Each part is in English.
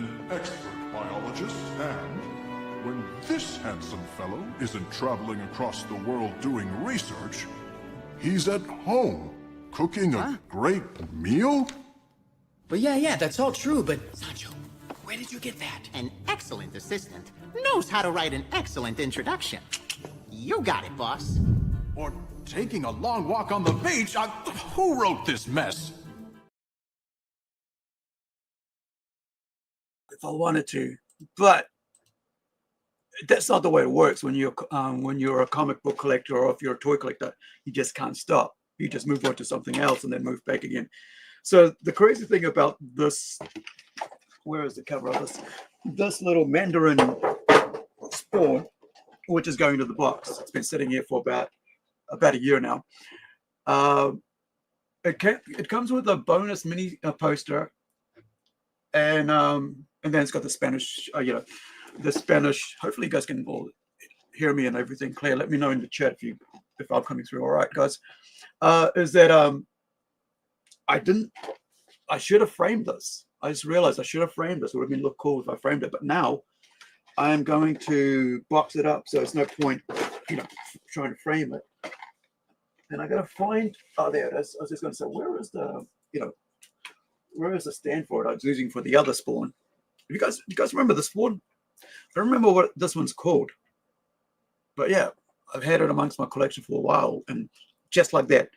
an expert biologist, and when this handsome fellow isn't traveling across the world doing research, he's at home cooking a great meal? But yeah, that's all true, but Sancho, where did you get that? An excellent assistant knows how to write an excellent introduction. You got it, boss. Or taking a long walk on the beach. Who wrote this mess? If I wanted to, but that's not the way it works when you're a comic book collector, or if you're a toy collector. You just can't stop. You just move on to something else and then move back again. So the crazy thing about this, where is the cover of this? This little Mandarin spawn, which is going to the box. It's been sitting here for about a year now. It comes with a bonus mini poster, and then it's got the Spanish, the Spanish. Hopefully, you guys can all hear me and everything clear. Let me know in the chat if I'm coming through all right, guys. Is that I should have framed this. I just realized I should have framed this. It would have look cool if I framed it. But now I am going to box it up, so it's no point, trying to frame it. And I gotta find. Oh, there it is. I was just going to say, where is the stand for it? I was using for the other spawn. You guys remember the spawn? I don't remember what this one's called. But yeah, I've had it amongst my collection for a while, and just like that.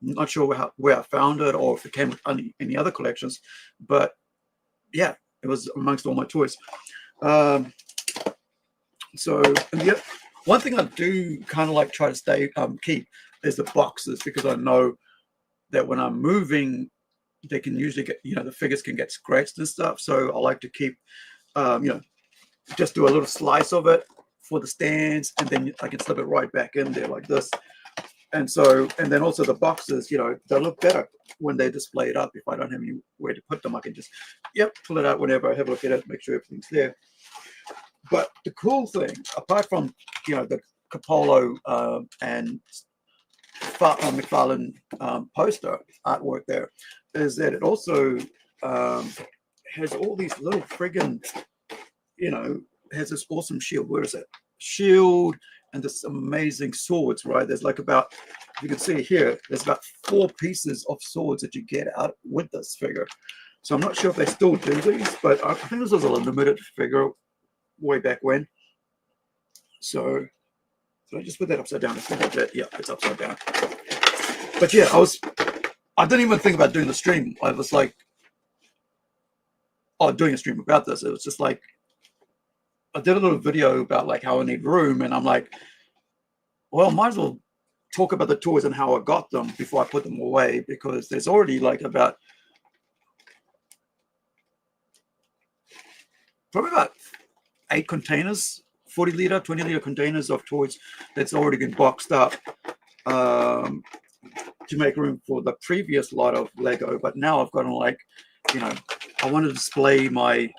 I'm not sure where I found it or if it came with any other collections, but yeah, it was amongst all my toys. So yeah, one thing I do kind of like try to keep is the boxes, because I know that when I'm moving, they can usually get, the figures can get scratched and stuff. So I like to keep, just do a little slice of it for the stands, and then I can slip it right back in there like this. And then also the boxes, they'll look better when they display it up. If I don't have anywhere to put them, I can just, pull it out whenever I have a look at it, make sure everything's there. But the cool thing, apart from, the Capolo and McFarlane poster artwork there, is that it also has all these little friggin', has this awesome shield. Where is it? Shield. And this amazing swords, right? There's like about, you can see here, there's about 4 pieces of swords that you get out with this figure. So I'm not sure if they still do these, but I think this was a limited figure way back when. So I just put that upside down? Yeah, it's upside down. But yeah, I didn't even think about doing the stream. I was like, doing a stream about this. It was just like, I did a little video about like how I need room, and I'm like, well, might as well talk about the toys and how I got them before I put them away, because there's already like about probably about 8 containers, 40-liter, 20-liter containers of toys that's already been boxed up to make room for the previous lot of Lego. But now I've got to, like, I want to display my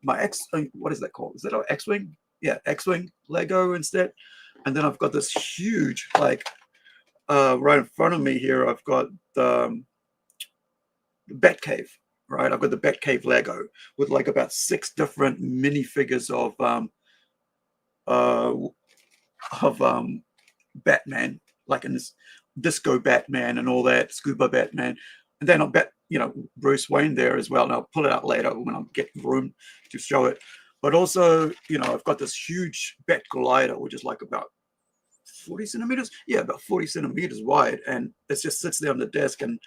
my what is that called? Is that an X-Wing? Yeah, X-Wing Lego instead. And then I've got this huge, like, right in front of me here, I've got the Batcave, right? I've got the Batcave Lego with like about 6 different minifigures of Batman, like in this Disco Batman and all that, Scuba Batman. And then I'll bet, Bruce Wayne there as well. And I'll pull it out later when I get room to show it. But also, I've got this huge Bat Glider, which is like about 40 centimeters. Yeah, about 40 centimeters wide. And it just sits there on the desk, and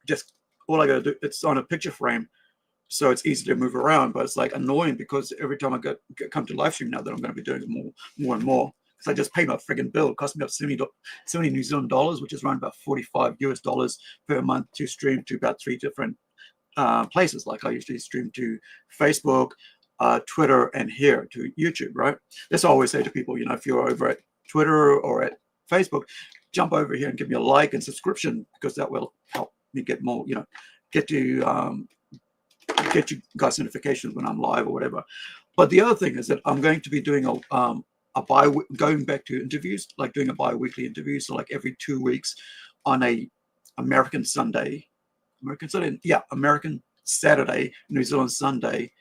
just all I got to do, it's on a picture frame. So it's easy to move around, but it's like annoying because every time I come to live stream now that I'm going to be doing it more and more. Because I just paid my friggin' bill. It cost me about 70 New Zealand dollars, which is around about $45 US per month to stream to about 3 different places. Like I usually stream to Facebook, Twitter, and here to YouTube, right? That's what I always say to people, if you're over at Twitter or at Facebook, jump over here and give me a like and subscription, because that will help me get more, get you guys notifications when I'm live or whatever. But the other thing is that I'm going to be doing going back to interviews, like doing a bi-weekly interview. So like every 2 weeks on a American Sunday, Saturday, New Zealand Sunday,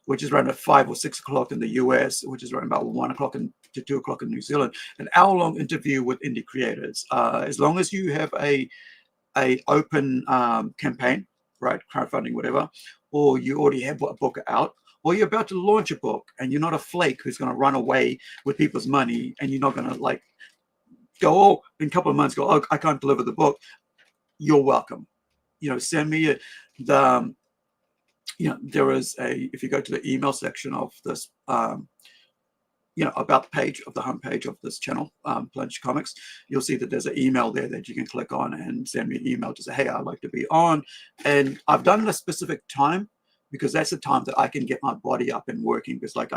which is around at 5 or 6 o'clock in the US, which is around about 1 o'clock to 2 o'clock in New Zealand. An hour-long interview with indie creators. As long as you have a open campaign, right, crowdfunding, whatever, or you already have a book out, or you're about to launch a book and you're not a flake who's going to run away with people's money, and you're not going to like go, oh, in a couple of months, go, oh, I can't deliver the book. You're welcome. Send me there is if you go to the email section of this, about page of the homepage of this channel, Plunge Comics, you'll see that there's an email there that you can click on and send me an email to say, hey, I'd like to be on. And I've done a specific time because that's the time that I can get my body up and working. Because like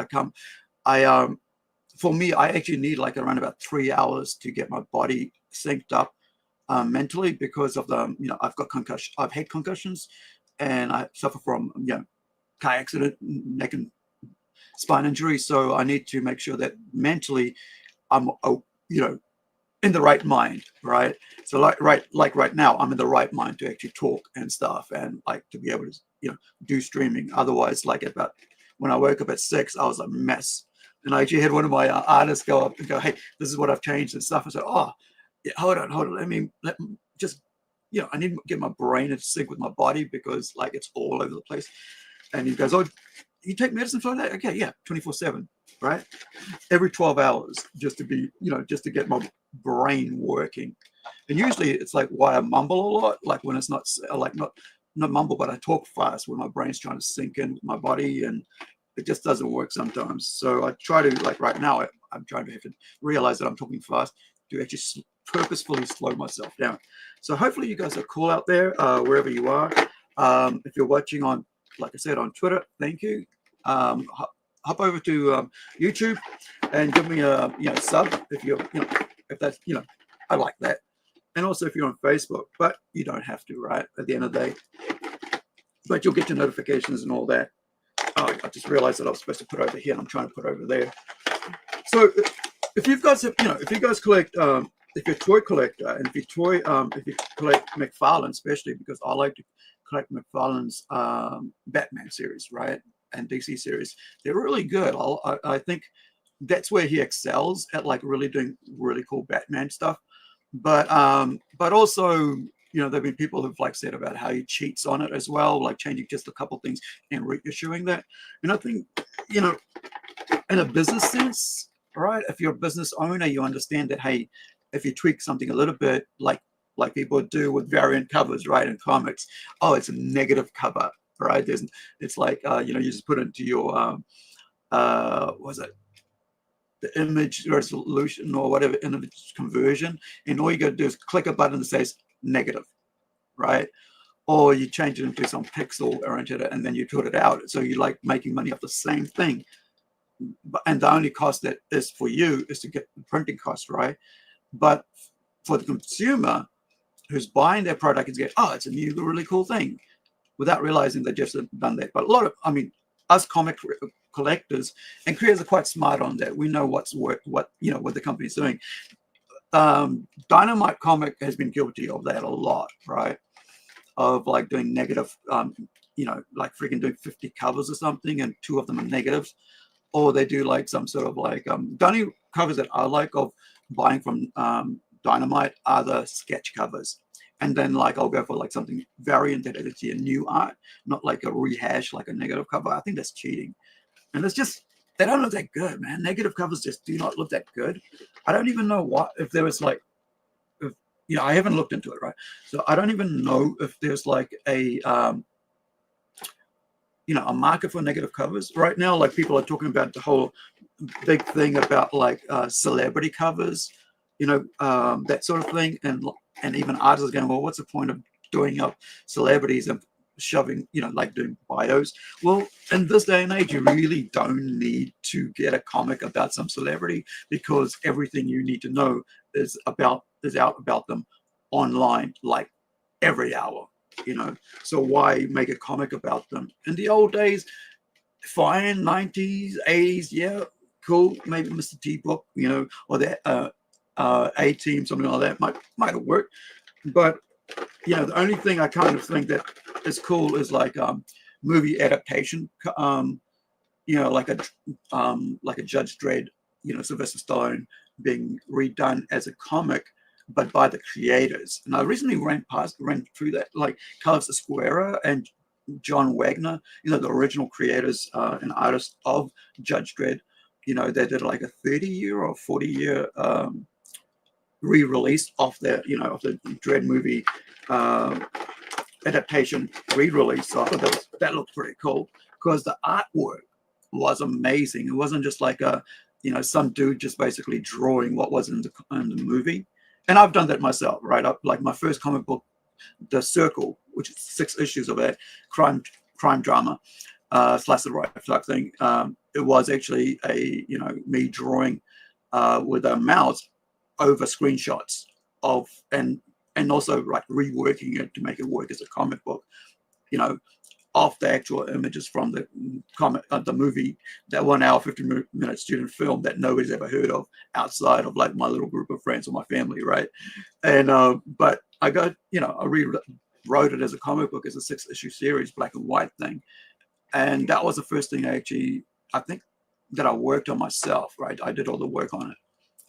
for me, I actually need like around about 3 hours to get my body synced up mentally, because of the, I've got concussion. I've had concussions, and I suffer from, car accident, neck and spine injury. So I need to make sure that mentally I'm, in the right mind, right? So like right now, I'm in the right mind to actually talk and stuff, and like to be able to, do streaming. Otherwise, like when I woke up at 6, I was a mess. And I actually had one of my artists go up and go, hey, this is what I've changed and stuff. I said, oh, yeah, hold on. Let me just, I need to get my brain in sync with my body, because like it's all over the place. And he goes, oh, you take medicine for that? Okay, yeah, 24/7, right? Every 12 hours, just to be, just to get my brain working. And usually it's like why I mumble a lot, like when it's not like not mumble, but I talk fast when my brain's trying to sink in with my body, and it just doesn't work sometimes. So I try to, like right now, I'm trying to have to realize that I'm talking fast to actually purposefully slow myself down. So hopefully you guys are cool out there, wherever you are. If you're watching on, like I said, on Twitter, thank you. Hop over to YouTube and give me a sub if you're, if that's, I like that. And also if you're on Facebook, but you don't have to, right, at the end of the day. But you'll get your notifications and all that. Oh, I just realized that I was supposed to put over here, and I'm trying to put over there. So if you guys have, if you guys collect, if you're a toy collector, and if you collect McFarlane, especially because I like to collect McFarlane's Batman series, right, and DC series, they're really good. I think that's where he excels at, like really doing really cool Batman stuff. But also, there've been people who've like said about how he cheats on it as well, like changing just a couple things and reissuing that. And I think, in a business sense, right, if you're a business owner, you understand that, hey, if you tweak something a little bit, like people do with variant covers, right, in comics, oh, it's a negative cover, right? It's like, you just put it into your, what was it? The image resolution or whatever, image conversion, and all you got to do is click a button that says negative, right? Or you change it into some pixel oriented, and then you put it out. So you like making money off the same thing, and the only cost that is for you is to get the printing cost, right? But for the consumer who's buying their product, is oh, it's a new really cool thing, without realizing they just done that. But a lot of, us comic collectors and creators are quite smart on that. We know what's what the company's doing. Dynamite Comic has been guilty of that a lot, right? Of like doing negative, like freaking doing 50 covers or something, and 2 of them are negatives. Or they do like some sort of like, the only covers that I like of buying from Dynamite are the sketch covers. And then like I'll go for like something variant that is a new art, not like a rehash, like a negative cover. I think that's cheating. And it's just, they don't look that good, man. Negative covers just do not look that good. I don't even know if there was like, I haven't looked into it, right? So I don't even know if there's like a market for negative covers right now. Like people are talking about the whole big thing about like celebrity covers, that sort of thing. And even artists are going, well, what's the point of doing up celebrities and shoving, like doing bios? Well, in this day and age, you really don't need to get a comic about some celebrity, because everything you need to know is out about them online, like every hour, So why make a comic about them? In the old days, fine, 90s, 80s, yeah, cool. Maybe Mr. T book, or that A-Team, something like that might have worked. But you know, the only thing I kind of think that is cool is like movie adaptation. You know, like a Judge Dredd, you know, Sylvester Stallone being redone as a comic, but by the creators. And I recently ran through that, like Carlos Esquera and John Wagner, you know, the original creators and artists of Judge Dredd. You know, they did like a 30-year or 40-year re-release of the, you know, of the Dredd movie adaptation re-release. So I thought that looked pretty cool because the artwork was amazing. It wasn't just like a, you know, some dude just basically drawing what was in the movie. And I've done that myself, right? Like my first comic book, The Circle, which is 6 issues of that crime drama, slice of life type thing. It was actually a, you know, me drawing with a mouse over screenshots of and also like reworking it to make it work as a comic book, you know, of the actual images from the comic, the movie, that 1 hour 50-minute student film that nobody's ever heard of outside of like my little group of friends or my family, right? And but I got, you know, I rewrote it as a comic book, as a 6-issue series, black and white thing, and that was the first thing I think that I worked on myself, right? I did all the work on it,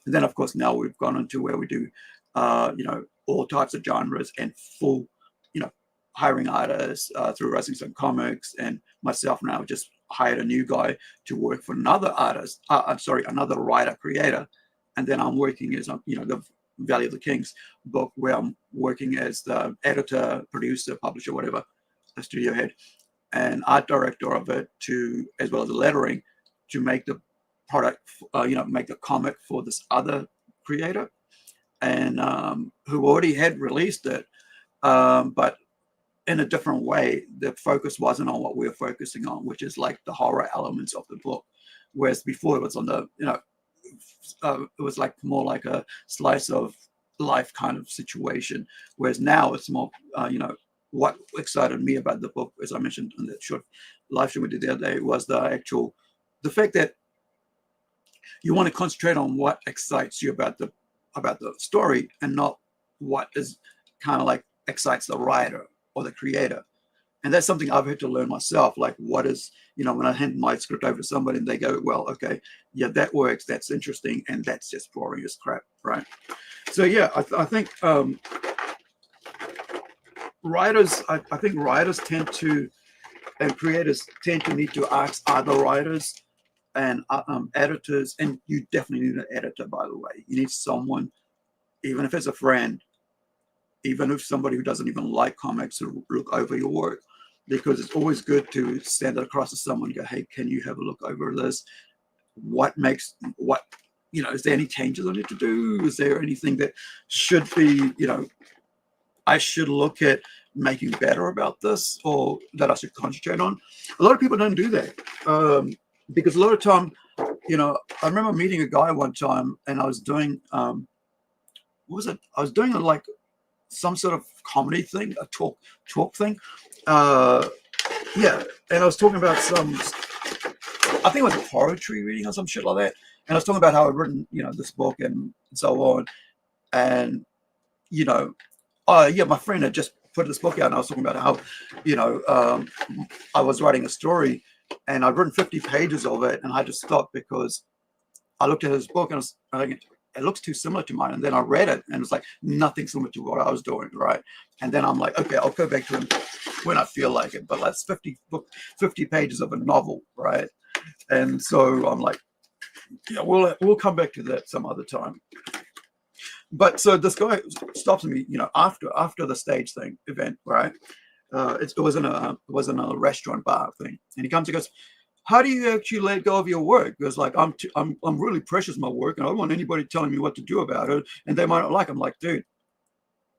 and then of course now we've gone into where we do, you know, all types of genres and full, you know, hiring artists through Rising Sun Comics, and myself now just hired a new guy to work for another artist. Another writer creator, and then I'm working as, you know, the Valley of the Kings book, where I'm working as the editor, producer, publisher, whatever, a studio head, and art director of it, to as well as the lettering, to make the product, you know, make the comic for this other creator, and who already had released it, but in a different way. The focus wasn't on what we were focusing on, which is like the horror elements of the book, whereas before it was on the, you know, it was like more like a slice of life kind of situation, whereas now it's more, you know, what excited me about the book, as I mentioned in that short live stream we did the other day, was the fact that you want to concentrate on what excites you about the story, and not what is kind of like excites the writer or the creator. And that's something I've had to learn myself. Like, what is, you know, when I hand my script over to somebody and they go, well, okay, yeah, that works, that's interesting, and that's just boring as crap, right? So yeah, I think writers, I think writers tend to, and creators tend to need to ask other writers and editors, and you definitely need an editor, by the way. You need someone, even if it's a friend, even if somebody who doesn't even like comics, to look over your work, because it's always good to stand across to someone and go, hey, can you have a look over this? What makes, what, you know, is there any changes I need to do? Is there anything that should be, you know, I should look at making better about this, or that I should concentrate on? A lot of people don't do that, because a lot of time, you know, I remember meeting a guy one time, and I was doing, what was it? I was doing like some sort of comedy thing, a talk thing. Yeah, and I was talking about some, I think it was a poetry reading or some shit like that. And I was talking about how I'd written, you know, this book and so on. And, you know, yeah, my friend had just put this book out, and I was talking about how, you know, I was writing a story, and I'd written 50 pages of it, and I just stopped because I looked at his book, and I was, it looks too similar to mine. And then I read it, and it's like nothing similar to what I was doing, right? And then I'm like, okay, I'll go back to him when I feel like it. But that's 50 pages of a novel, right? And so I'm like, yeah, we'll come back to that some other time. But so this guy stops me, you know, after the stage thing event, right? It was in a restaurant bar thing, and he comes and goes, how do you actually let go of your work? Because like I'm really precious in my work, and I don't want anybody telling me what to do about it, and they might not like it. I'm like, dude,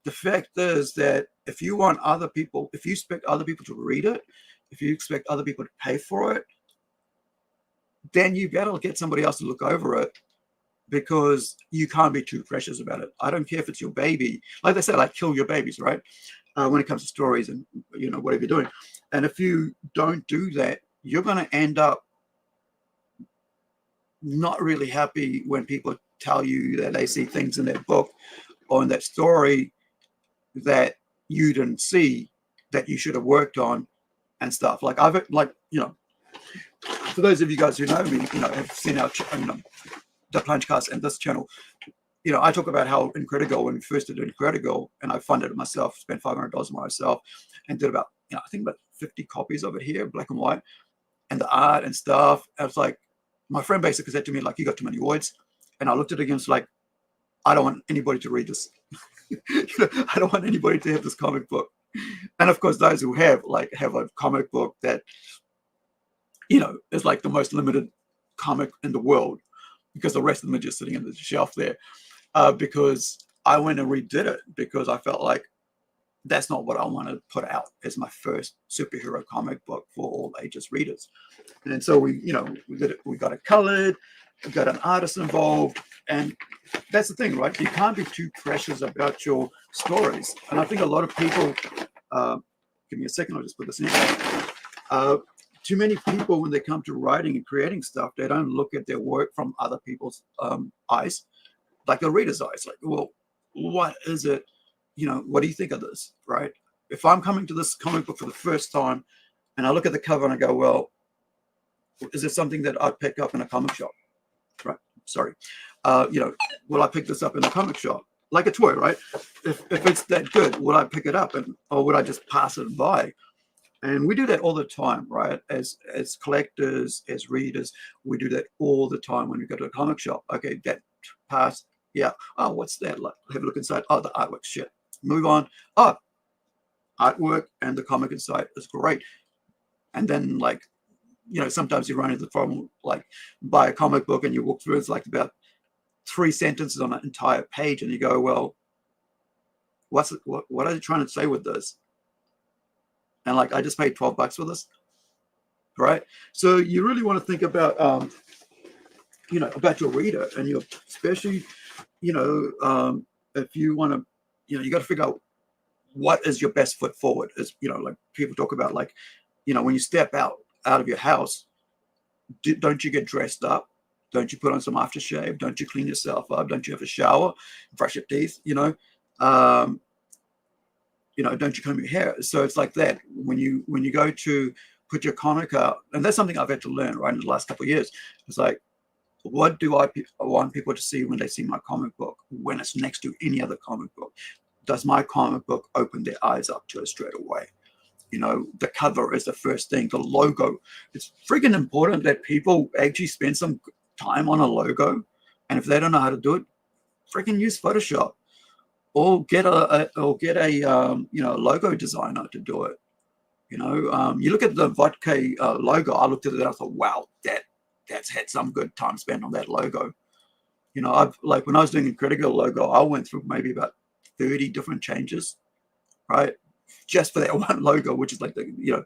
the fact is that if you want other people, if you expect other people to read it, if you expect other people to pay for it, then you gotta get somebody else to look over it, because you can't be too precious about it. I don't care if it's your baby. Like they say, like, kill your babies, right? When it comes to stories and, you know, whatever you're doing. And if you don't do that, you're going to end up not really happy when people tell you that they see things in their book or in that story that you didn't see that you should have worked on and stuff. Like for those of you guys who know me, have seen our the Plungecast and this channel, I talk about how Incredigo, when we first did Incredigo, and I funded it myself, spent $500 myself, and did about, I think about 50 copies of it here, black and white, and the art and stuff. I was like, my friend basically said to me, like, you got too many words. And I looked at it against like, I don't want anybody to read this. I don't want anybody to have this comic book. And of course, those who have a comic book that, is like the most limited comic in the world, because the rest of them are just sitting in the shelf there. Because I went and redid it because I felt like that's not what I want to put out as my first superhero comic book for all ages readers. And so we did it. We got it colored, we got an artist involved, and that's the thing, right? You can't be too precious about your stories. And I think a lot of people, give me a second, I'll just put this in. Too many people, when they come to writing and creating stuff, they don't look at their work from other people's eyes, like the reader's eyes. Like, well, what is it? What do you think of this, right? If I'm coming to this comic book for the first time and I look at the cover and I go, well, is it something that I'd pick up in a comic shop, right? Sorry. Will I pick this up in a comic shop? Like a toy, right? If it's that good, will I pick it up or would I just pass it by? And we do that all the time, right? As collectors, as readers, we do that all the time when we go to a comic shop. Okay, that pass, yeah. Oh, what's that? Like, have a look inside. Oh, the artwork, shit. Move on. Oh, artwork and the comic inside is great. And then, like, sometimes you run into the problem, like, buy a comic book and you walk through, it's like about 3 sentences on an entire page, and you go, well, what are they trying to say with this? And like, I just paid $12 for this, right? So you really want to think about, about your reader, and especially, if you want to, you got to figure out what is your best foot forward. Is like people talk about, like, when you step out of your house, don't you get dressed up? Don't you put on some aftershave? Don't you clean yourself up? Don't you have a shower, brush your teeth? Don't you comb your hair? So it's like that when you go to put your comic out, and that's something I've had to learn right in the last couple of years. It's like, what do I want people to see when they see my comic book, when it's next to any other comic book? Does my comic book open their eyes up to it straight away? The cover is the first thing, the logo. It's freaking important that people actually spend some time on a logo. And if they don't know how to do it, freaking use Photoshop. Or get a logo designer to do it. You look at the Vodka logo. I looked at it and I thought, wow, that's had some good time spent on that logo. I've, like, when I was doing Incredigo logo, I went through maybe about 30 different changes, right, just for that one logo, which is like the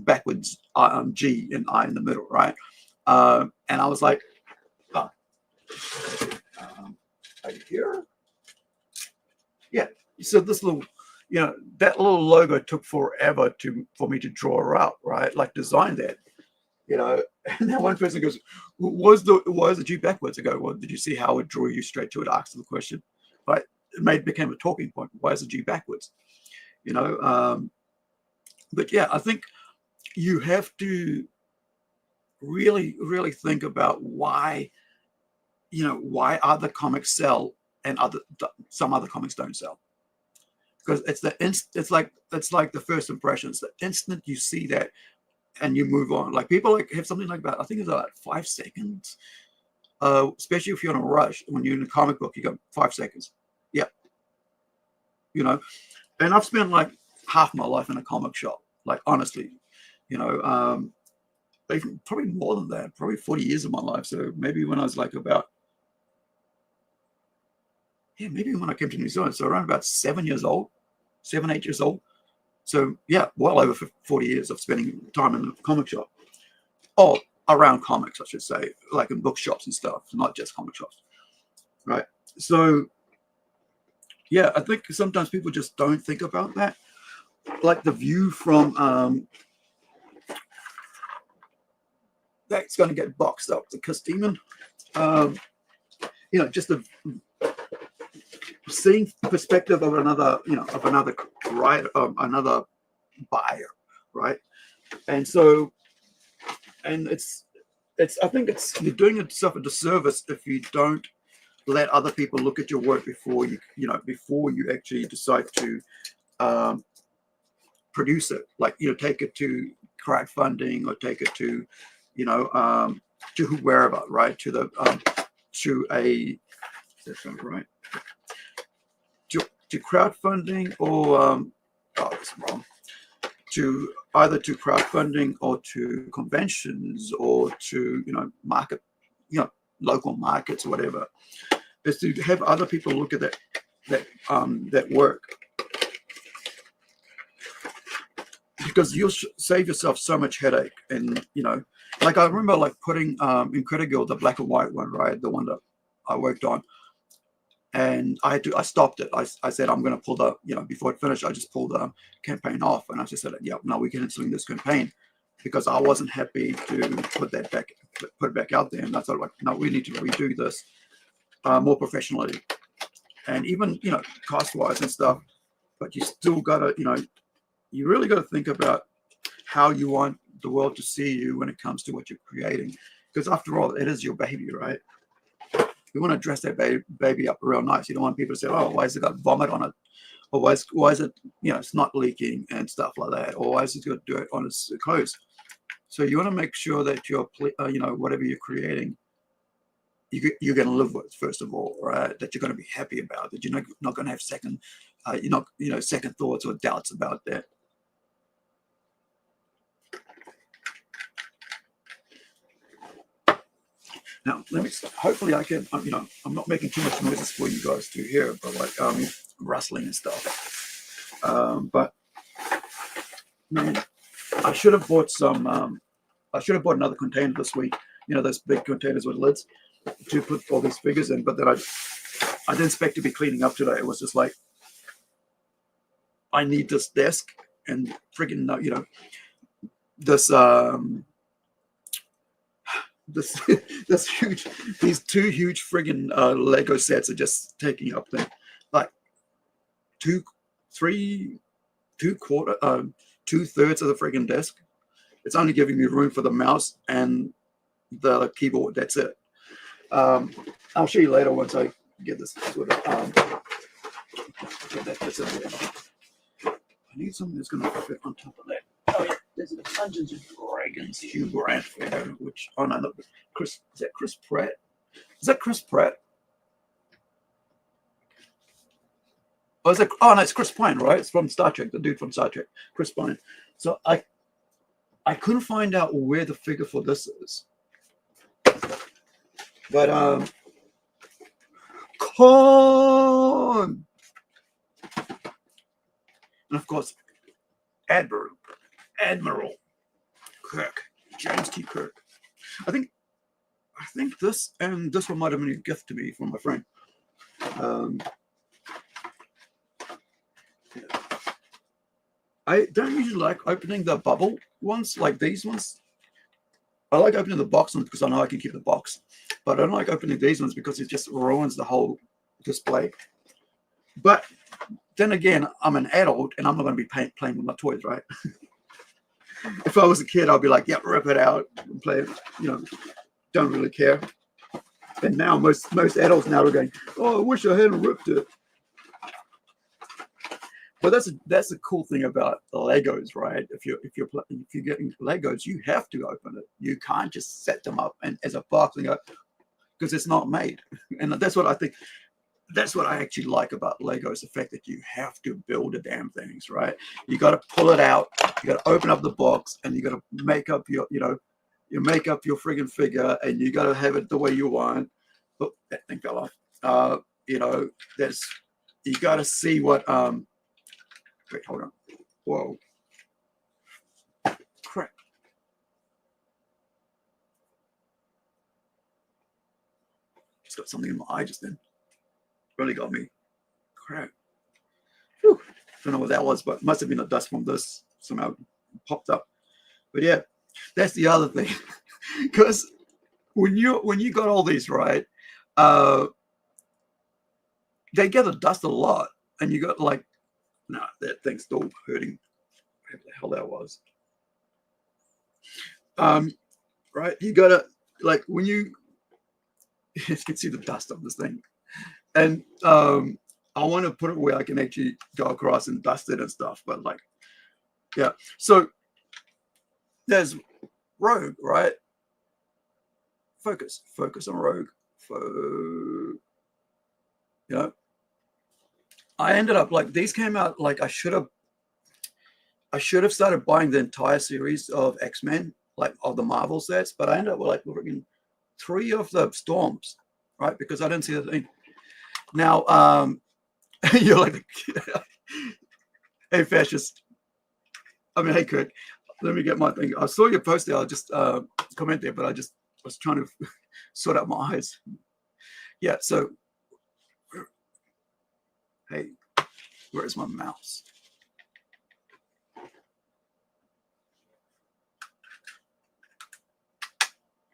backwards G and I in the middle, right? And I was like, are you here? Yeah, so this little, that little logo took forever for me to draw out, right? Like, design that, And then one person goes, "Why is the G backwards?" I go, "Well, did you see how it drew you straight to it?" Asked the question, right? It became a talking point. Why is the G backwards? But yeah, I think you have to really, really think about why other comics sell and some other comics don't sell, because it's like the first impressions. The instant you see that and you move on, like, people have something like that. I think it's about 5 seconds, especially if you're in a rush. When you're in a comic book, you go 5 seconds. Yeah, and I've spent like half my life in a comic shop, like, honestly, even probably more than that, probably 40 years of my life. So maybe when I was like maybe when I came to New Zealand, so around about 7, 8 years old. So yeah, well over 40 years of spending time in a comic shop, or around comics, I should say, like in bookshops and stuff, not just comic shops, right? So yeah, I think sometimes people just don't think about that, like the view from that's going to get boxed up, the Kiss Demon, just the seeing perspective of another another buyer, right? And so, and it's I think you're doing yourself a disservice if you don't let other people look at your work before you actually decide to produce it. Like, take it to crowdfunding, or take it to to wherever, right? To the to a that's not right to crowdfunding, or oh, that's wrong, to either to crowdfunding or to conventions, or to market, local markets or whatever, is to have other people look at that work, because you'll save yourself so much headache. And like I remember like putting Incredible, the black and white one, right, the one that I worked on, and I stopped it. I said, I'm going to pull the, before it finished, I just pulled the campaign off, and I just said, yeah, no, we're canceling this campaign, because I wasn't happy to put it back out there. And I thought, like, no, we need to redo this more professionally, and even cost wise and stuff. But you still gotta, you really got to think about how you want the world to see you when it comes to what you're creating, because after all, it is your baby, right? You want to dress that baby up real nice. You don't want people to say, oh, why has it got vomit on it? Or why is it, it's not leaking and stuff like that? Or why is it got dirt on its clothes? So you want to make sure that you're, whatever you're creating, you're going to live with, first of all, right? That you're going to be happy about, that you're not going to have second thoughts or doubts about that. Now, hopefully I can, I'm not making too much noises for you guys to hear, but like rustling and stuff. But man, I should have bought another container this week, those big containers with lids to put all these figures in. But then I didn't expect to be cleaning up today. It was just like, I need this desk and friggin', these two huge friggin' Lego sets are just taking up like 2/3 of the friggin' desk. It's only giving me room for the mouse and the keyboard. That's it. I'll show you later once I get this sort of that's in there. I need something that's gonna fit on top of that. Oh yeah, there's a Dungeons and Dragons Hugh Grant figure, which is that Chris Pratt? Is that Chris Pratt? Oh, no, it's Chris Pine, right? It's from Star Trek, the dude from Star Trek, Chris Pine. So I couldn't find out where the figure for this is. But Con! And of course, Admiral Kirk, James T. Kirk. I think this and this one might have been a gift to me from my friend. I don't usually like opening the bubble ones, like these ones. I like opening the box ones because I know I can keep the box, but I don't like opening these ones because it just ruins the whole display. But then again, I'm an adult and I'm not going to be playing with my toys, right? If I was a kid, I'd be like, yeah, rip it out and play it, don't really care. And now most adults now are going, oh, I wish I hadn't ripped it. But that's the cool thing about the Legos, right? If you're getting Legos, you have to open it. You can't just set them up and as a box and go, because it's not made. And that's what I think. That's what I actually like about Legos, the fact that you have to build the damn things, right? You got to pull it out, you got to open up the box, and you got to make up your, you make up your friggin' figure, and you got to have it the way you want. Oh, that thing fell off. You got to see what. Wait, hold on. Whoa. Crap. Just got something in my eye just then. Really got me. Crap. Whew. Don't know what that was, but must have been a dust from this. Somehow popped up. But yeah, that's the other thing. Because when you got all these, right, they gather dust a lot. And you got like No, that thing's still hurting. Whatever the hell that was. Right? You gotta, like, when you can see the dust of this thing. And I want to put it where I can actually go across and dust it and stuff. But like, yeah. So there's Rogue, right? Focus on Rogue. You know, I ended up like these came out like I should have started buying the entire series of X-Men, like of the Marvel sets, but I ended up with like freaking 3 of the Storms, right? Because I didn't see the thing. Now, you're like, hey, fascist. I mean, hey, Kirk, let me get my thing. I saw your post there. I'll just comment there, but I just was trying to sort out my eyes. Yeah, so, hey, where's my mouse?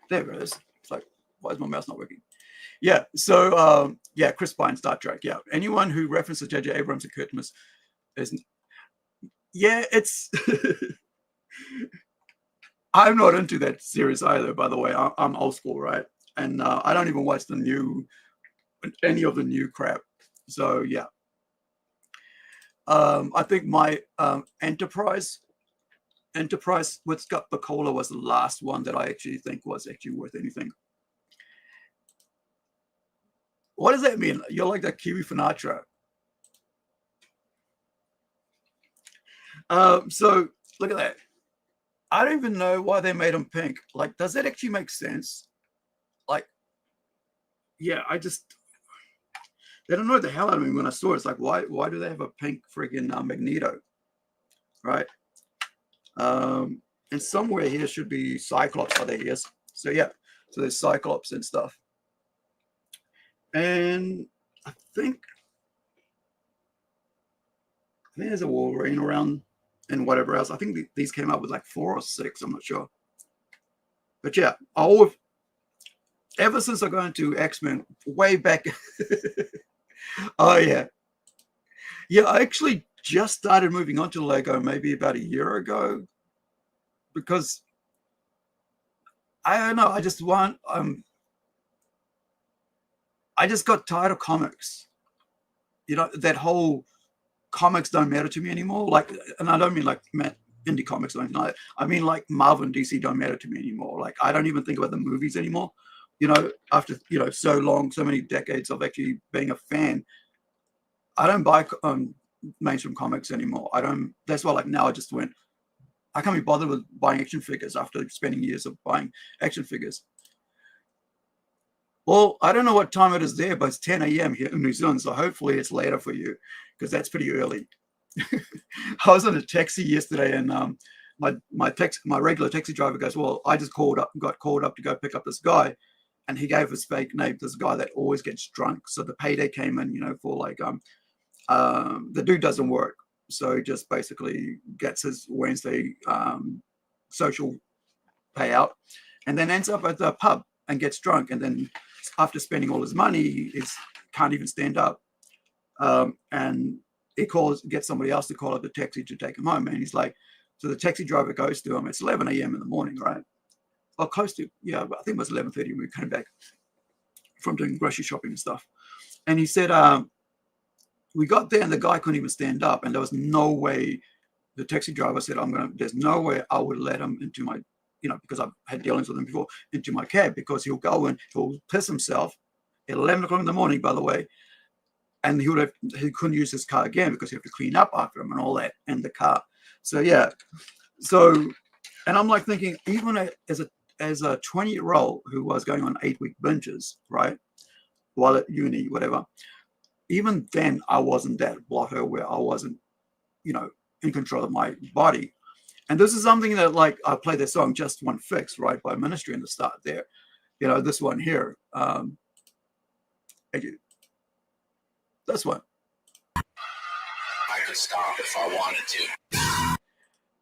There it is. It's like, why is my mouse not working? Yeah, so, yeah, Chris Pine, Star Trek. Yeah, anyone who references J.J. Abrams and Kurtmas is, yeah, it's, I'm not into that series either, by the way. I'm old school, right? And I don't even watch any of the new crap. So, yeah. I think my Enterprise with Scott Bakula was the last one that I actually think was actually worth anything. What does that mean? You're like that Kiwi Finatra. So look at that. I don't even know why they made him pink. Like, does that actually make sense? Like, yeah, they don't know the hell out of me when I saw it. It's like, why do they have a pink friggin' Magneto? Right? And somewhere here should be Cyclops. Oh, there he is. So yeah, so there's Cyclops and stuff. And I think there's a Wolverine around and whatever else. I think these came out with like 4 or 6. I'm not sure. But yeah, ever since I got into X-Men way back. Oh yeah. Yeah, I actually just started moving on to Lego maybe about a year ago. Because I don't know, I just got tired of comics. You know, that whole comics don't matter to me anymore. Like, and I don't mean like indie comics or anything like that. I mean like Marvel and DC don't matter to me anymore. Like, I don't even think about the movies anymore. You know, after, you know, so many decades of actually being a fan, I don't buy mainstream comics anymore. That's why like now I just went, I can't be bothered with buying action figures after spending years of buying action figures. Well, I don't know what time it is there, but it's 10 a.m. here in New Zealand, so hopefully it's later for you, because that's pretty early. I was on a taxi yesterday, and my regular taxi driver goes, "Well, I just got called up to go pick up this guy," and he gave his fake name, this guy that always gets drunk. So the payday came in, you know, for like the dude doesn't work. So he just basically gets his Wednesday social payout and then ends up at the pub and gets drunk. And then after spending all his money, he can't even stand up. And he gets somebody else to call up the taxi to take him home. And he's like, so the taxi driver goes to him. It's 11 a.m. in the morning, right? Or close to, yeah, I think it was 11:30 when we came back from doing grocery shopping and stuff. And he said, we got there and the guy couldn't even stand up, and there was no way. The taxi driver said, there's no way I would let him into my, you know, because I've had dealings with him before, into my cab, because he'll go and he'll piss himself at 11 o'clock in the morning, by the way, and he couldn't use his car again because he had to clean up after him and all that in the car. So yeah, and I'm like thinking, even as a 20-year-old who was going on 8-week binges, right, while at uni, whatever, even then I wasn't that blotter where I wasn't, you know, in control of my body. And this is something that, like, I played the song Just One Fix, right, by Ministry in the start there. You know, this one here. This one. I could stop if I wanted to.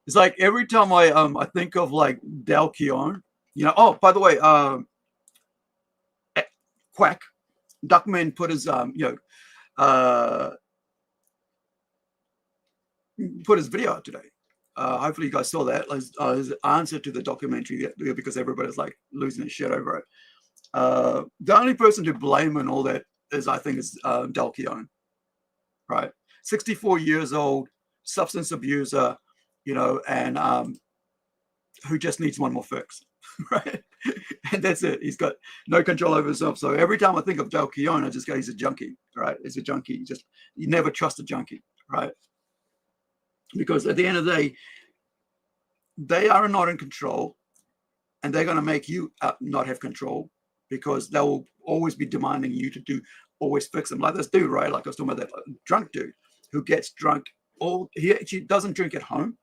It's like every time I think of like Del Keown, you know. Oh, by the way, Quack Duckman put his put his video out today. Hopefully you guys saw that. His answer to the documentary, because everybody's like losing their shit over it. The only person to blame and all that is, I think, is Del Keown, right? 64 years old, substance abuser, you know, and who just needs one more fix, right? And that's it. He's got no control over himself. So every time I think of Del Keown, I just go, he's a junkie, right? He's a junkie. You never trust a junkie, right? Because at the end of the day, they are not in control, and they're going to make you not have control, because they will always be demanding you to always fix them. Like this dude, right? Like I was talking about that drunk dude who gets drunk. He actually doesn't drink at home,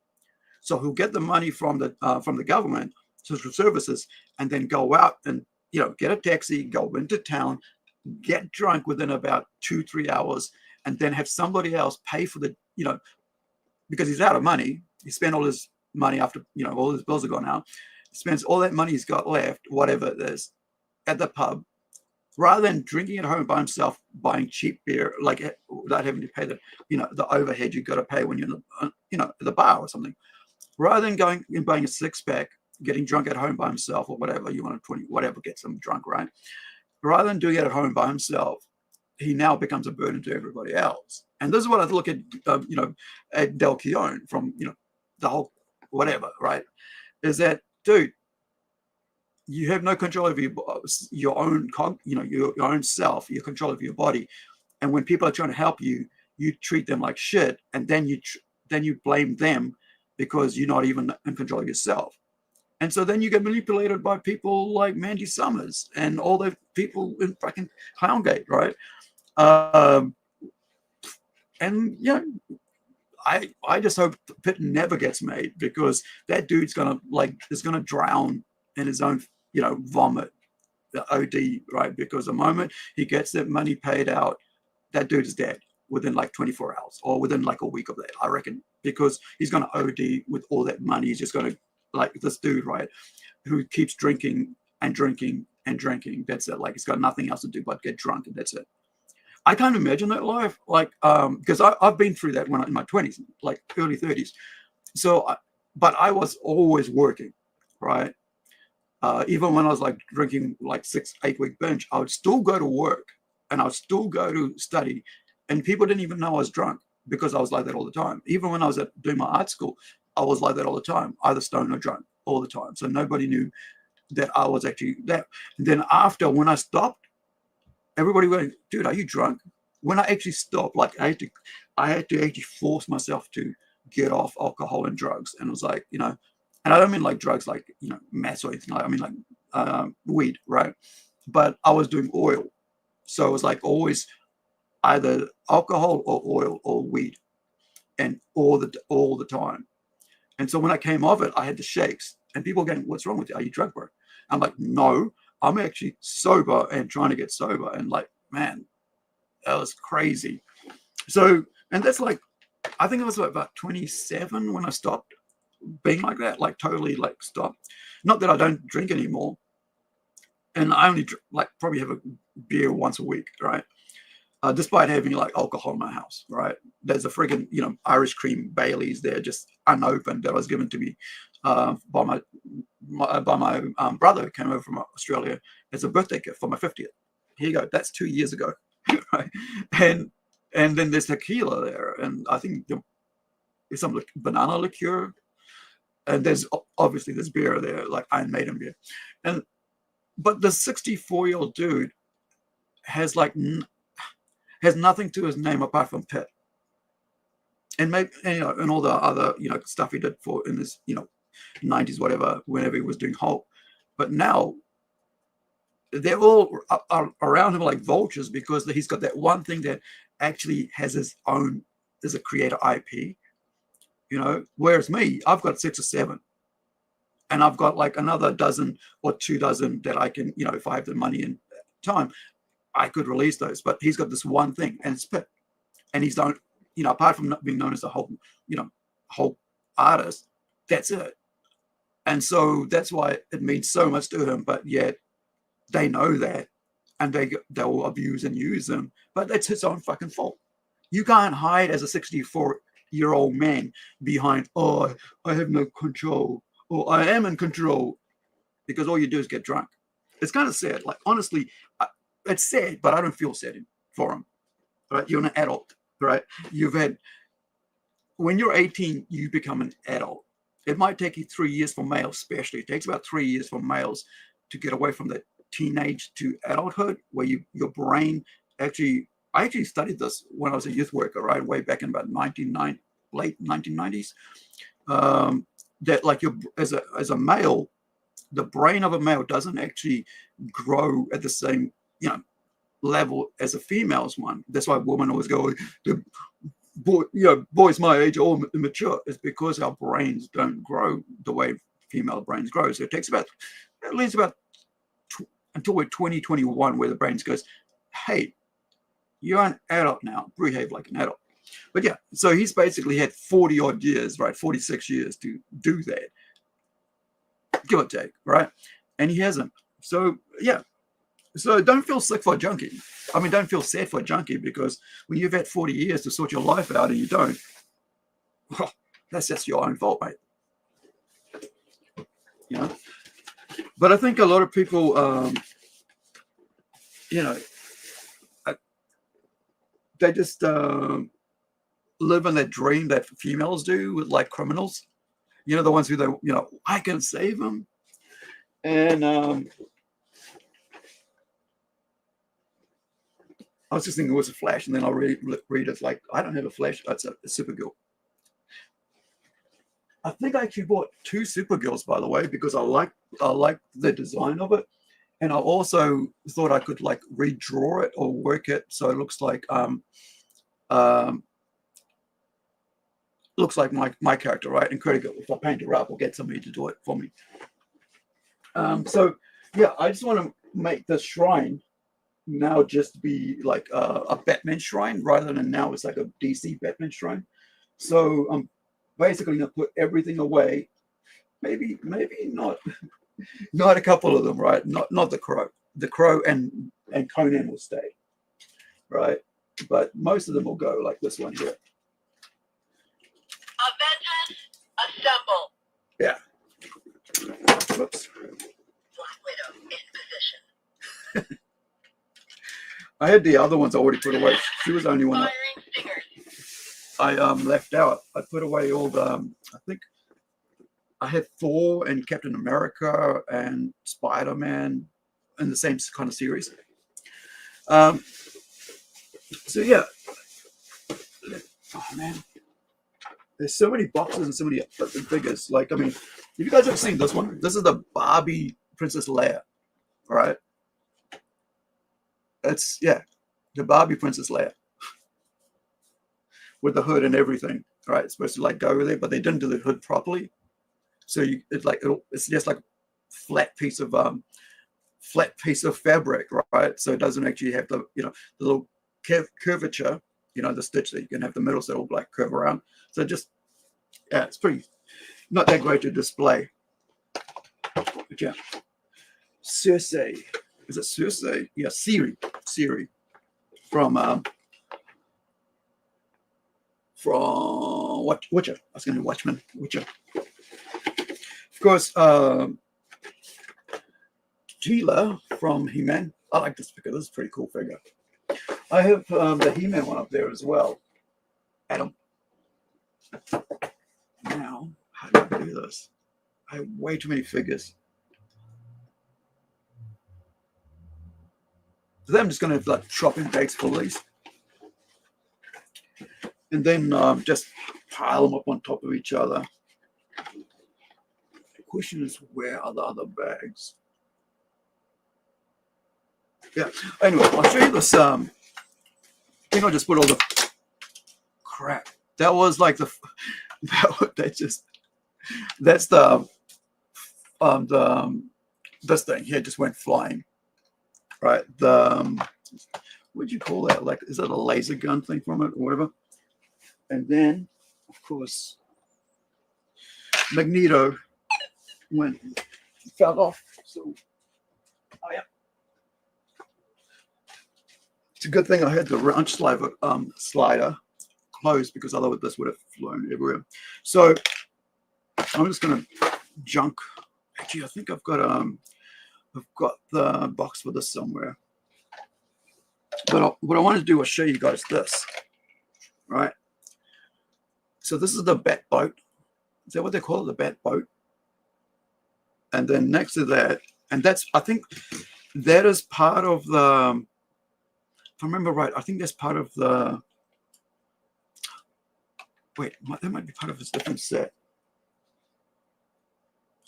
so he'll get the money from the government, social services, and then go out and, you know, get a taxi, go into town, get drunk within about 2-3 hours, and then have somebody else pay for the, you know, because he's out of money. He spent all his money after, you know, all his bills are gone out. He spends all that money he's got left, whatever it is, at the pub, rather than drinking at home by himself, buying cheap beer, like without having to pay the, you know, the overhead you got to pay when you're in the, you know, the bar or something. Rather than going and buying a 6-pack, getting drunk at home by himself, or whatever you want to 20, whatever gets him drunk, right? Rather than doing it at home by himself, he now becomes a burden to everybody else. And this is what I look at, you know, at Del Keown from, you know, the whole whatever, right? Is that, dude, you have no control over your own, you know, your own self, your control over your body. And when people are trying to help you, you treat them like shit, and then you blame them because you're not even in control of yourself. And so then you get manipulated by people like Mandy Summers and all the people in fucking Clowngate, right? And yeah, I just hope Pitt never gets made, because that dude's is gonna drown in his own, you know, vomit, the OD, right? Because the moment he gets that money paid out, that dude is dead within like 24 hours or within like a week of that, I reckon, because he's gonna OD with all that money. He's just gonna, like this dude, right, who keeps drinking and drinking and drinking. That's it. Like, he's got nothing else to do but get drunk, and that's it. I can't imagine that life, like, because I've been through that when in my 20s, like early 30s. So, but I was always working, right? Even when I was like drinking like 6-8 week binge, I would still go to work and I would still go to study, and people didn't even know I was drunk, because I was like that all the time. Even when I was doing my art school, I was like that all the time, either stoned or drunk all the time. So nobody knew that I was actually that. And then after, when I stopped, everybody went, dude, are you drunk? When I actually stopped, like I had to actually force myself to get off alcohol and drugs. And it was like, you know, and I don't mean like drugs like, you know, meth or anything. I mean like weed, right? But I was doing oil. So it was like always either alcohol or oil or weed, and all the time. And so when I came off it, I had the shakes, and people were going, what's wrong with you? Are you drunk, bro? I'm like, no, I'm actually sober and trying to get sober. And like, man, that was crazy. So, and that's like, I think I was about 27 when I stopped being like that, like totally like stopped. Not that I don't drink anymore. And I only like probably have a beer once a week, right? Despite having like alcohol in my house, right? There's a friggin', you know, Irish cream Baileys there, just unopened, that was given to me by my brother, who came over from Australia as a birthday gift for my 50th. Here you go. That's 2 years ago, right? And then there's tequila there, and I think there's some banana liqueur, and there's obviously this beer there, like Iron Maiden beer, but the 64-year-old dude has like has nothing to his name apart from Pitt, and maybe, you know, and all the other, you know, stuff he did for in his, you know, 90s, whatever, whenever he was doing Hulk. But now they're all around him like vultures, because he's got that one thing that actually has his own, as a creator IP, you know. Whereas me, I've got 6 or 7, and I've got like another dozen or 2 dozen that I can, you know, if I have the money and time, I could release those. But he's got this one thing, and it's Pitt. And he's don't, you know, apart from not being known as a whole, you know, whole artist, that's it. And so that's why it means so much to him. But yet they know that, and they'll abuse and use him. But that's his own fucking fault. You can't hide as a 64 38-year-old man behind, oh, I have no control, or I am in control, because all you do is get drunk. It's kind of sad. Like, honestly, it's sad, but I don't feel sad for him. Right? You're an adult, right? When you're 18, you become an adult. It might take you 3 years for males, especially. It takes about 3 years for males to get away from the teenage to adulthood, where your brain actually. I actually studied this when I was a youth worker, right, way back in about late 1990s. That like as a male, the brain of a male doesn't actually grow at the same level as a female's one. That's why women always go, the boys my age are all immature. It's because our brains don't grow the way female brains grow. So it takes at least until we're 20, 21, where the brain goes, hey, you're an adult now, behave like an adult. But yeah, so he's basically had 40 odd years, right? 46 years to do that, give or take, right? And he hasn't. So yeah. So don't feel sick for a junkie. I mean, don't feel sad for a junkie, because when you've had 40 years to sort your life out and you don't, well, that's just your own fault, mate. But I think a lot of people, they just live in that dream that females do with like criminals. The ones who I can save them. And I was just thinking it was a Flash, and then I'll read it. Like, I don't have a Flash. It's a Supergirl. I think I actually bought 2 Supergirls, by the way, because I like the design of it, and I also thought I could like redraw it or work it so it looks like my character, right? Incredible. If I paint her up, I'll get somebody to do it for me. So yeah, I just want to make this shrine now just be like a Batman shrine, rather than now it's like a DC Batman shrine. So I'm basically gonna put everything away. Maybe not a couple of them, right? Not the Crow. The Crow and Conan will stay, right? But most of them will go, like this one here. Avengers, assemble. Yeah. Whoops. Black Widow in position. I had the other ones already put away. She was the only one Firing stingers. I left out. I put away all the. I think I had Thor and Captain America and Spider-Man in the same kind of series. So yeah. Oh man, there's so many boxes and so many figures. Like, I mean, have you guys ever seen this one? This is the Barbie Princess Leia, all right? It's the Barbie Princess Leia with the hood and everything, right? It's supposed to like go with it, but they didn't do the hood properly. So it's just like flat piece of fabric, right? So it doesn't actually have the the little curvature, the stitch that you can have the middle, so it'll like curve around. So just it's pretty not that great to display. But yeah, Cersei. Is it Cersei? Yeah, Siri from Witcher. I was going to Watchmen. Witcher. Of course, Tila from He-Man. I like this figure. This is a pretty cool figure. I have the He-Man one up there as well. Adam. Now, how do I do this? I have way too many figures. So then I'm just going to have like shopping bags full of these. And then just pile them up on top of each other. The question is, where are the other bags? Yeah. Anyway, I'll show you this. I think I'll just put all the crap. That was like the. That's the this thing here just went flying. Right, what'd you call that? Like, is that a laser gun thing from it or whatever? And then, of course, Magneto fell off. So, oh yeah, it's a good thing I had the wrench slider close because otherwise this would have flown everywhere. So I'm just gonna junk. Actually, I think I've got the box for this somewhere. But what I want to do is show you guys this, right? So this is the bat boat. Is that what they call it, the bat boat? And then next to that, and that's, I think that is part of the, if I remember right, I think that's part of the, wait, that might be part of a different set.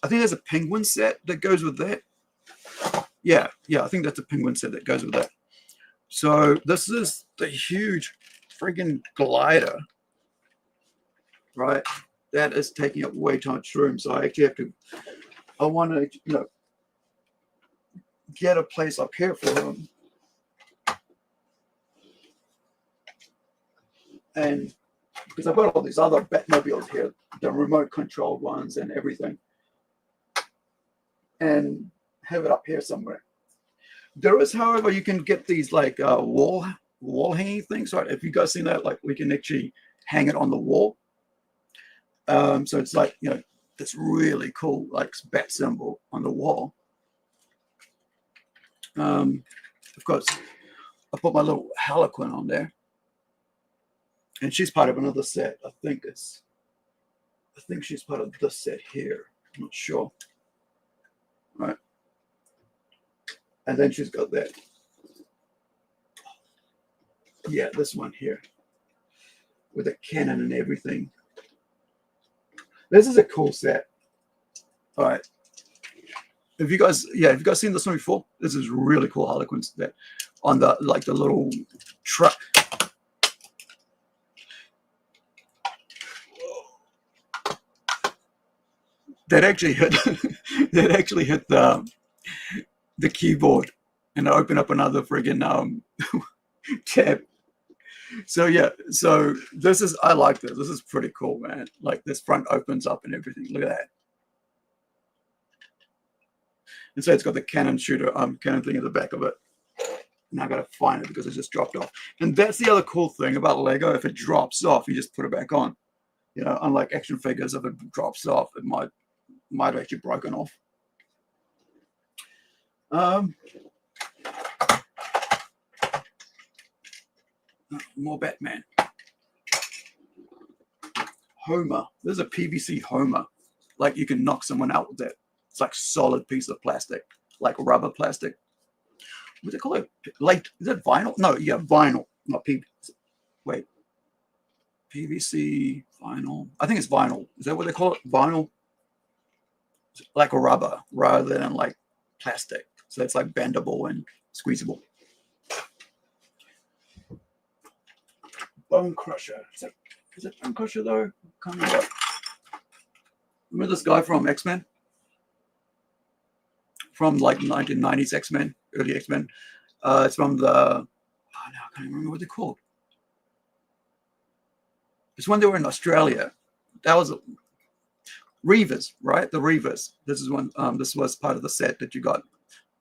I think there's a penguin set that goes with that. Yeah, I think that's a penguin set that goes with that. So this is the huge friggin' glider, right? That is taking up way too much room. So I actually have to, I want to, you know, get a place up here for him. And because I've got all these other Batmobiles here, the remote controlled ones and everything. And have it up here somewhere. There is, however, you can get these like wall hanging things, right? If you guys seen that, like we can actually hang it on the wall. So it's like, you know, this really cool like bat symbol on the wall. Of course, I put my little Harlequin on there, and she's part of another set. I think she's part of this set here. I'm not sure, right? And then she's got that. Yeah, this one here with a cannon and everything. This is a cool set. All right. Have you guys seen this one before? This is really cool Harlequins that on the like the little truck. That actually hit the keyboard and open up another friggin' tab. So yeah, so this is, I like this. This is pretty cool, man. Like this front opens up and everything. Look at that. And so it's got the cannon shooter, cannon thing at the back of it. Now I gotta find it because it just dropped off. And that's the other cool thing about Lego. If it drops off, you just put it back on. You know, unlike action figures, if it drops off, it might have actually broken off. More Batman. Homer. There's a PVC Homer. Like you can knock someone out with that. It's like solid piece of plastic, like rubber plastic. What do they call it? Like, is it vinyl? No, yeah, vinyl, not PVC. Wait, PVC vinyl. I think it's vinyl. Is that what they call it? Vinyl, like a rubber rather than like plastic. So it's like bendable and squeezable. Bone Crusher. Is it Bone Crusher though? Can't remember. Remember this guy from X-Men? From like 1990s X-Men, early X-Men. It's from the, now I can't remember what they're called. It's when they were in Australia. That was Reavers, right? The Reavers. This is one. This was part of the set that you got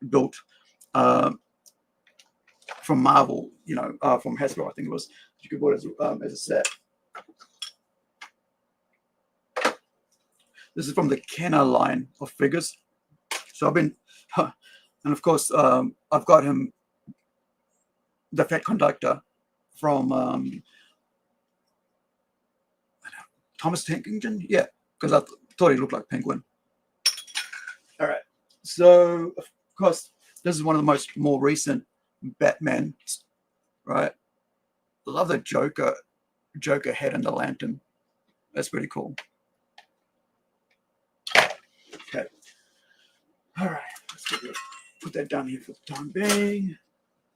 built from Marvel. You know, from Hasbro, I think it was. You could buy it as a set. This is from the Kenner line of figures. So I've been, and of course, I've got him, the Fat Conductor from Thomas Tankington. Yeah, because I thought he looked like Penguin. All right. So of course, this is one of the more recent Batman, right? I love the Joker head and the lantern. That's pretty cool. Okay. All right. Let's put that down here for the time being.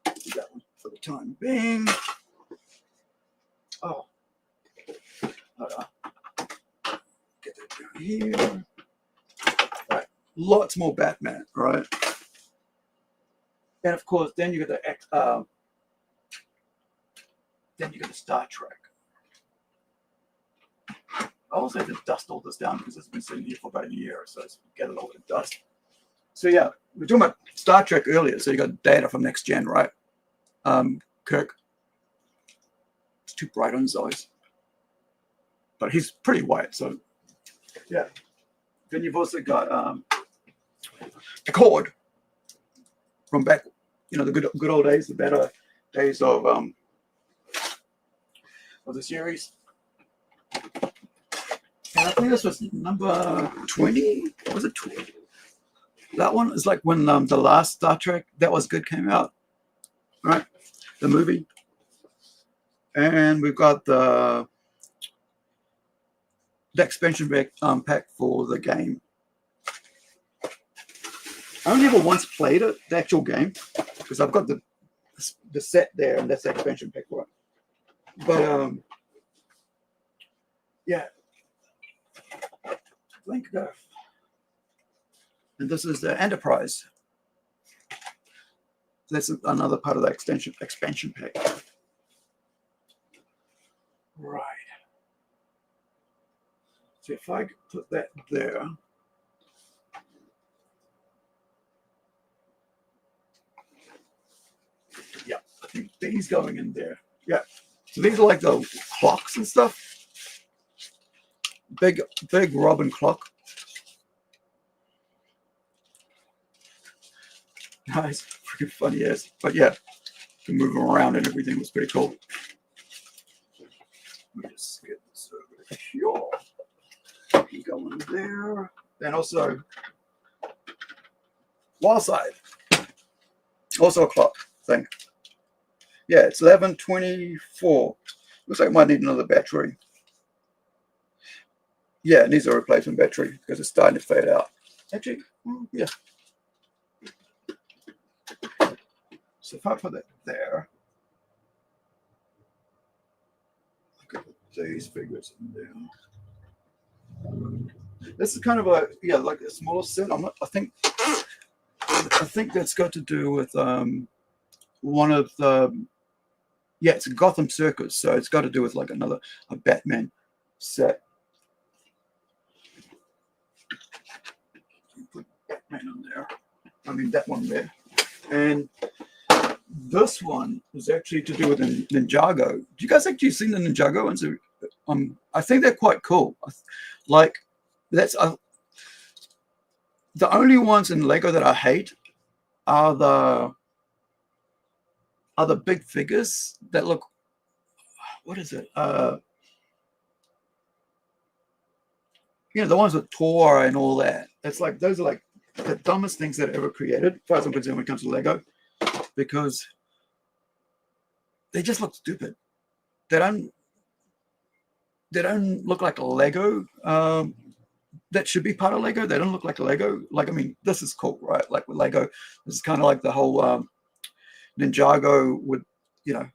That one for the time being. Oh. Hold on. Get that down here. All right. Lots more Batman, right? And of course, then you get the Star Trek. I also had to dust all this down because it's been sitting here for about a year, so it's get a little bit of dust. So yeah, we were talking about Star Trek earlier. So you got Data from Next Gen, right? Kirk. It's too bright on his eyes. but he's pretty white. So yeah. Then you've also got the cord from back, you know, the good old days, the better days of the series. And I think this was number 20. Was it 20? That one is like when the last Star Trek That Was Good came out, right? The movie. And we've got the expansion pack for the game. I only ever once played it, the actual game, because I've got the set there, and that's the expansion pack for it. But yeah, I think and this is the Enterprise. That's another part of the expansion pack. Right. So if I put that there. Yeah, I think these going in there. Yeah. So these are like the clocks and stuff. Big Robin clock. Nice, freaking funny ass. But yeah, to move them around and everything was pretty cool. Let me just get this over here. You go in there. Then also wall side. Also a clock thing. Yeah, it's 11:24. Looks like I might need another battery. Yeah, it needs a replacement battery because it's starting to fade out. Actually, yeah. So if I put it there, look at these figures in there. This is kind of a like a smaller set. I think that's got to do with one of the it's a Gotham Circus, so it's got to do with like a Batman set. Put Batman on there. I mean that one there. And this one was actually to do with Ninjago. Do you guys actually seen the Ninjago ones? I think they're quite cool. Like that's the only ones in Lego that I hate are the big figures that look. What is it? You know, the ones with Thor and all that. It's like those are like the dumbest things that are ever created, as far as I'm concerned, when it comes to Lego, because they just look stupid. They don't look like a Lego. That should be part of Lego. They don't look like a Lego. Like, I mean, this is cool, right? Like with Lego, this is kind of like the whole Ninjago with, you know,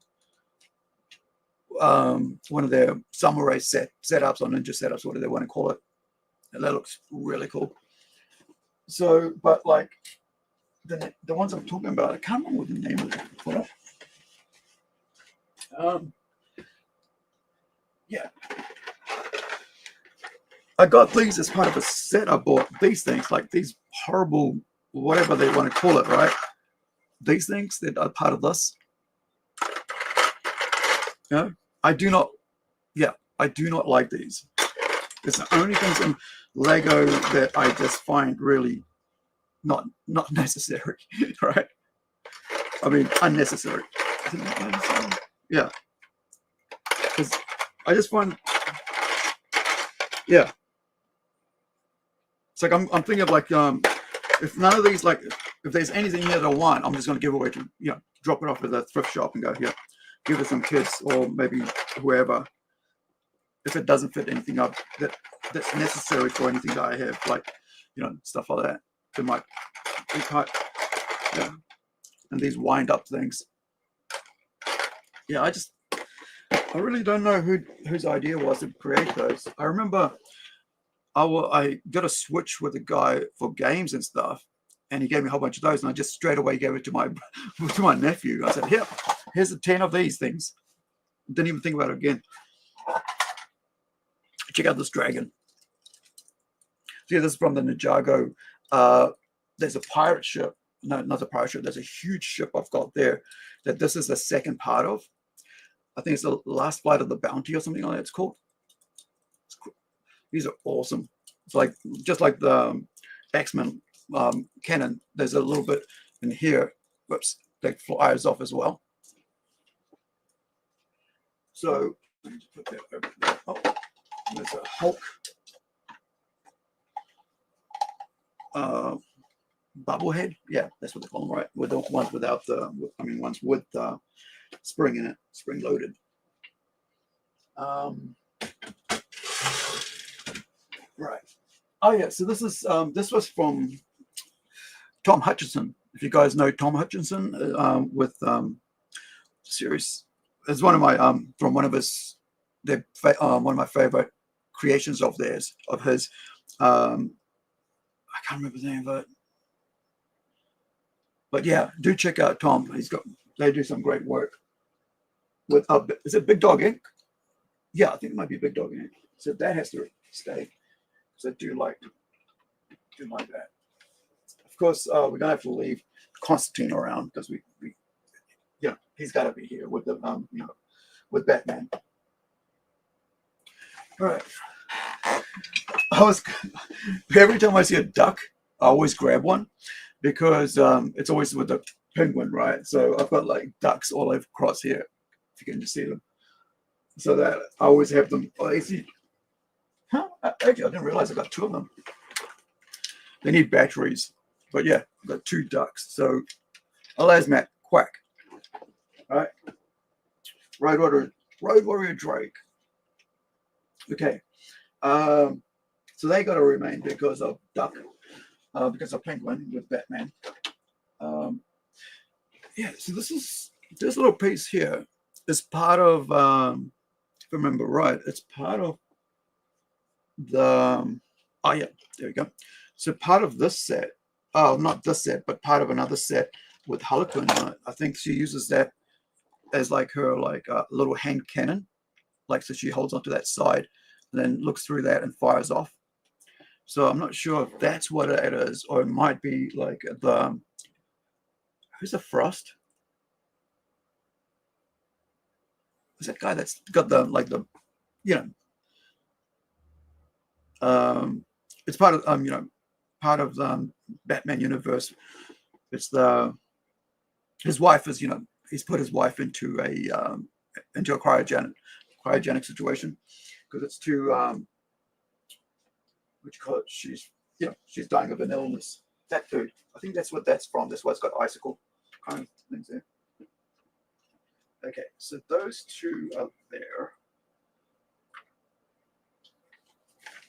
one of their samurai setups or ninja setups, whatever they want to call it. And that looks really cool. So, but like the ones I'm talking about, I can't remember what the name of it for it. Yeah. I got these as part of a set. I bought these things, like these horrible, whatever they want to call it, right? These things that are part of this. You know, I do not like these. It's the only things in Lego that I just find really not necessary, right? I mean, unnecessary. Isn't that unnecessary? Yeah. Because I just find, yeah. It's like I'm thinking of like if none of these, like if there's anything here that I want, I'm just going to give away to, you know, drop it off at the thrift shop and go, yeah, give it some kids or maybe whoever. If it doesn't fit anything up that's necessary for anything that I have, like, you know, stuff like that. It might be quite, yeah. And these wind up things. Yeah, I really don't know whose idea was to create those. I remember I got a Switch with a guy for games and stuff, and he gave me a whole bunch of those, and I just straight away gave it to my nephew. I said, "Here, here's the 10 of these things." Didn't even think about it again. Check out this dragon. So yeah, this is from the Ninjago. There's a pirate ship. No, not a pirate ship. There's a huge ship I've got there that this is the second part of. I think it's the last flight of the Bounty or something like that it's called. These are awesome. It's like just like the X-Men cannon. There's a little bit in here. Whoops, that flies off as well. So let me just put that over there. Oh, there's a Hulk bobblehead. Yeah, that's what they call them, right? With the ones without the, I mean, ones with spring in it, spring loaded. Right. Oh yeah. So this is this was from Tom Hutchinson. If you guys know Tom Hutchinson, with series, it's one of my from one of his, one of my favorite creations of theirs, of his. I can't remember the name of it, but yeah, do check out Tom. They do some great work with. Is it Big Dog Inc? Yeah, I think it might be Big Dog Inc. So that has to stay. So I do like that. Of course, we're gonna have to leave Constantine around because we he's got to be here with the with Batman. All right. Every time I see a duck, I always grab one because it's always with the penguin, right? So I've got like ducks all over across here, if you can just see them. So that I always have them. Oh, actually, I didn't realize I got 2 of them. They need batteries, but yeah, I've got 2 ducks. So alas, Matt, quack. All right, Road Warrior Drake. Okay, so they got to remain because of duck, because of penguin with Batman. Yeah, so this little piece here is part of, if I remember right, it's part of the, oh yeah, there we go. So part of this set, oh, not this set, but part of another set with Harlequin on it. I think she uses that as like her little hand cannon, like, so she holds onto that side and then looks through that and fires off. So I'm not sure if that's what it is, or it might be like the, who's the Frost? Is that guy that's got the it's part of part of the Batman universe. It's his wife is, he's put his wife into a cryogenic situation because it's too what you call it, she's dying of an illness. That dude, I think that's what that's from. That's why it's got icicle kind of things there. Okay, so those 2 up there.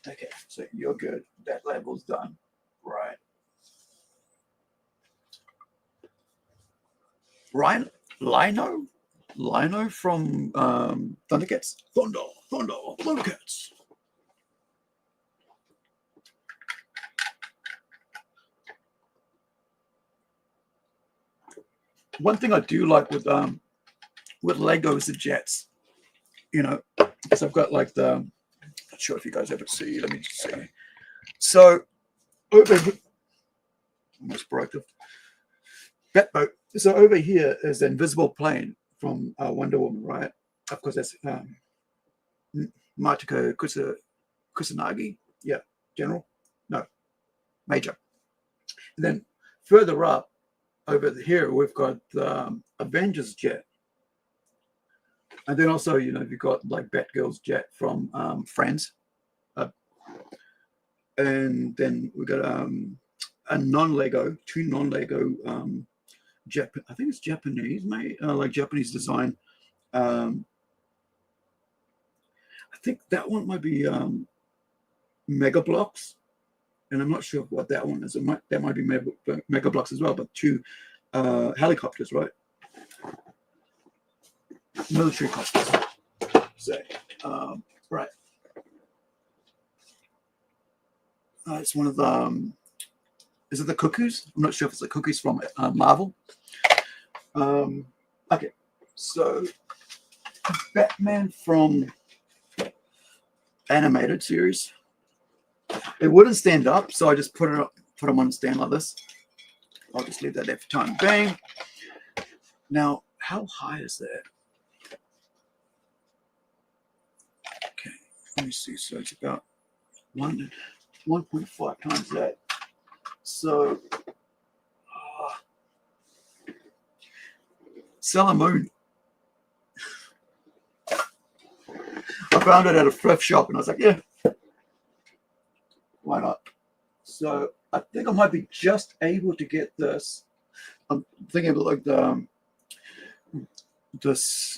Okay, so you're good. That label's done. Right. Lino from Thundercats. Thunder, Thundercats. One thing I do like with Lego is the jets. Because I've got like the, not sure if you guys ever see. Let me just see. So almost broke the Batboat. So over here is the invisible plane from Wonder Woman, right? Of course, that's Martika Kusanagi. Yeah, General. No, Major. And then further up over here, we've got the Avengers jet. And then also, you've got like Batgirl's jet from Friends. And then we got a non-Lego, 2 non-Lego I think it's Japanese, mate, like Japanese design. I think that one might be Mega Blocks, and I'm not sure what that one is. That might be Mega Blocks as well, but 2 helicopters, right? Military copters, say. Right. It's one of the, is it the Cuckoos? I'm not sure if it's the Cuckoos from Marvel. Okay, so Batman from animated series. It wouldn't stand up, so I just put them on a stand like this. I'll just leave that there for time being. Now, how high is that? Okay, let me see. So it's about 1.5 times that. So, Sailor Moon. I found it at a thrift shop, and I was like, yeah, why not? So I think I might be just able to get this. I'm thinking of like this.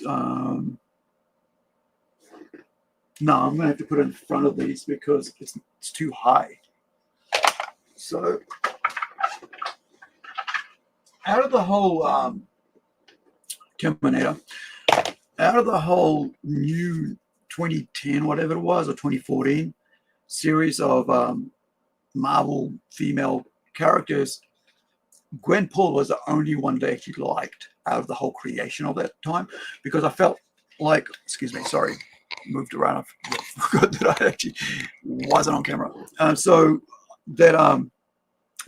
No, I'm gonna have to put it in front of these because it's too high. So out of the whole Terminator, out of the whole new 2010, whatever it was, or 2014 series of Marvel female characters, Gwen Paul was the only one that I actually liked out of the whole creation of that time, because I felt like, excuse me, sorry, moved around. I forgot that I actually wasn't on camera. So that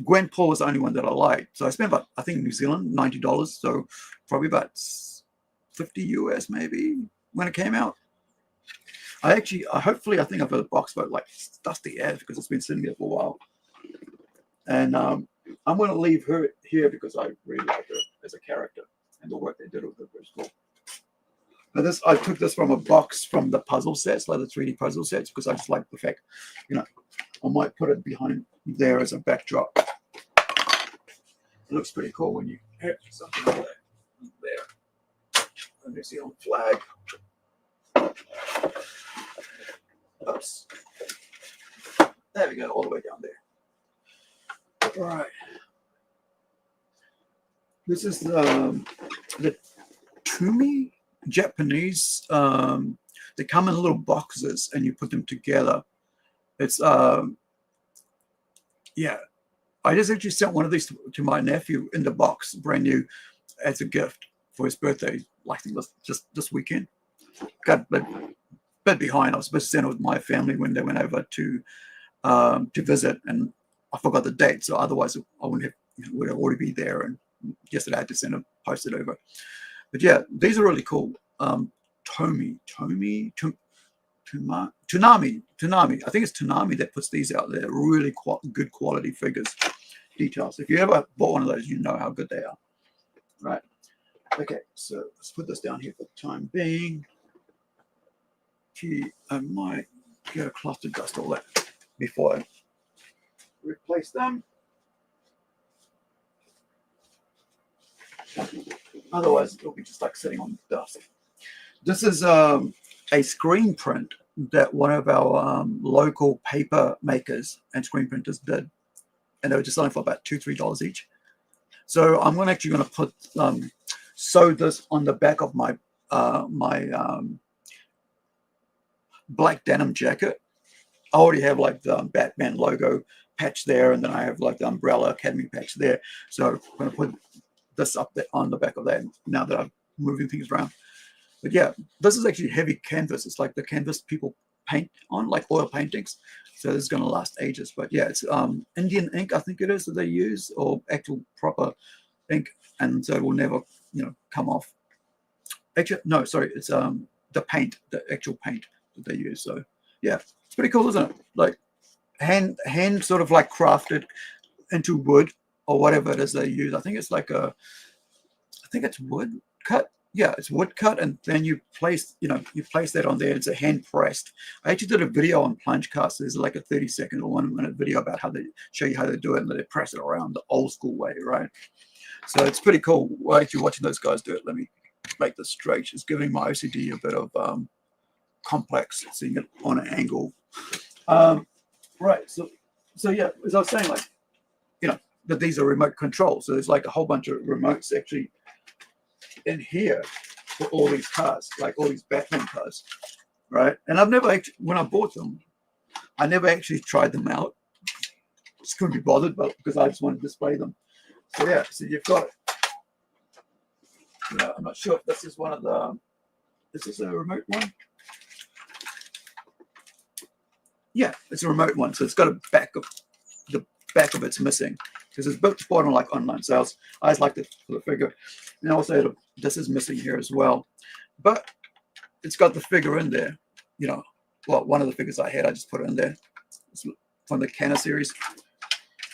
Gwen Paul was the only one that I liked. So I spent about, I think, New Zealand, $90. So probably about 50 US maybe when it came out. I think I've got a box about like dusty ass because it's been sitting there for a while. And I'm going to leave her here because I really like her as a character, and the work they did with her was cool. Now I took this from a box from the puzzle sets, like the 3D puzzle sets, because I just like the fact, I might put it behind there as a backdrop. It looks pretty cool when you have something like that there. A New Zealand flag. Oops. There we go, all the way down there. All right. This is the Tumi Japanese. They come in little boxes and you put them together. It's yeah. I just actually sent one of these to my nephew in the box, brand new, as a gift for his birthday. I think just this weekend. Got a bit behind. I was supposed to send it with my family when they went over to visit, and I forgot the date. So otherwise, I wouldn't have would have already be there. And yesterday I had to send it, post it over. But yeah, these are really cool. Tsunami. I think it's Toonami that puts these out there. Really good quality figures, details. If you ever bought one of those, you know how good they are. Right. Okay, so let's put this down here for the time being. Gee, I might get a cloth to dust all that before I replace them. Otherwise, it'll be just like sitting on dust. This is a screen print that one of our local paper makers and screen printers did, and they were just selling for about $2-3 each. So I'm actually going to put sew this on the back of my black denim jacket. I already have like the Batman logo patch there, and then I have like the Umbrella Academy patch there. So I'm going to put this up there on the back of that now that I'm moving things around. But yeah, this is actually heavy canvas. It's like the canvas people paint on, like oil paintings. So this is going to last ages. But yeah, it's Indian ink, I think it is, that they use, or actual proper ink, and so it will never, come off. Actually, no, sorry, it's the paint, the actual paint that they use. So yeah, it's pretty cool, isn't it? Like hand sort of like crafted into wood or whatever it is they use. I think it's like I think it's wood cut. Yeah, it's wood cut, and then you place that on there. It's a hand pressed. I actually did a video on Plunge Cast. There's like a 30-second or 1-minute video about how they show you how they do it, and they press it around the old school way, right? So it's pretty cool. Well, actually watching those guys do it. Let me make this straight. It's giving my OCD a bit of complex, seeing it on an angle. Right. So yeah, as I was saying, like, that these are remote controls. So there's like a whole bunch of remotes actually in here for all these cars, like all these Batman cars, right? And I've never actually, when I bought them, I never actually tried them out. Just couldn't be bothered, but because I just wanted to display them. So yeah, so you've got, I'm not sure if this is one of the, is this a remote one? Yeah, it's a remote one. So it's got the back of it's missing because it's bought on like online sales. I just liked it for the figure. And also this is missing here as well, but it's got the figure in there. Well, one of the figures I had, I just put it in there. It's from the Kenner series.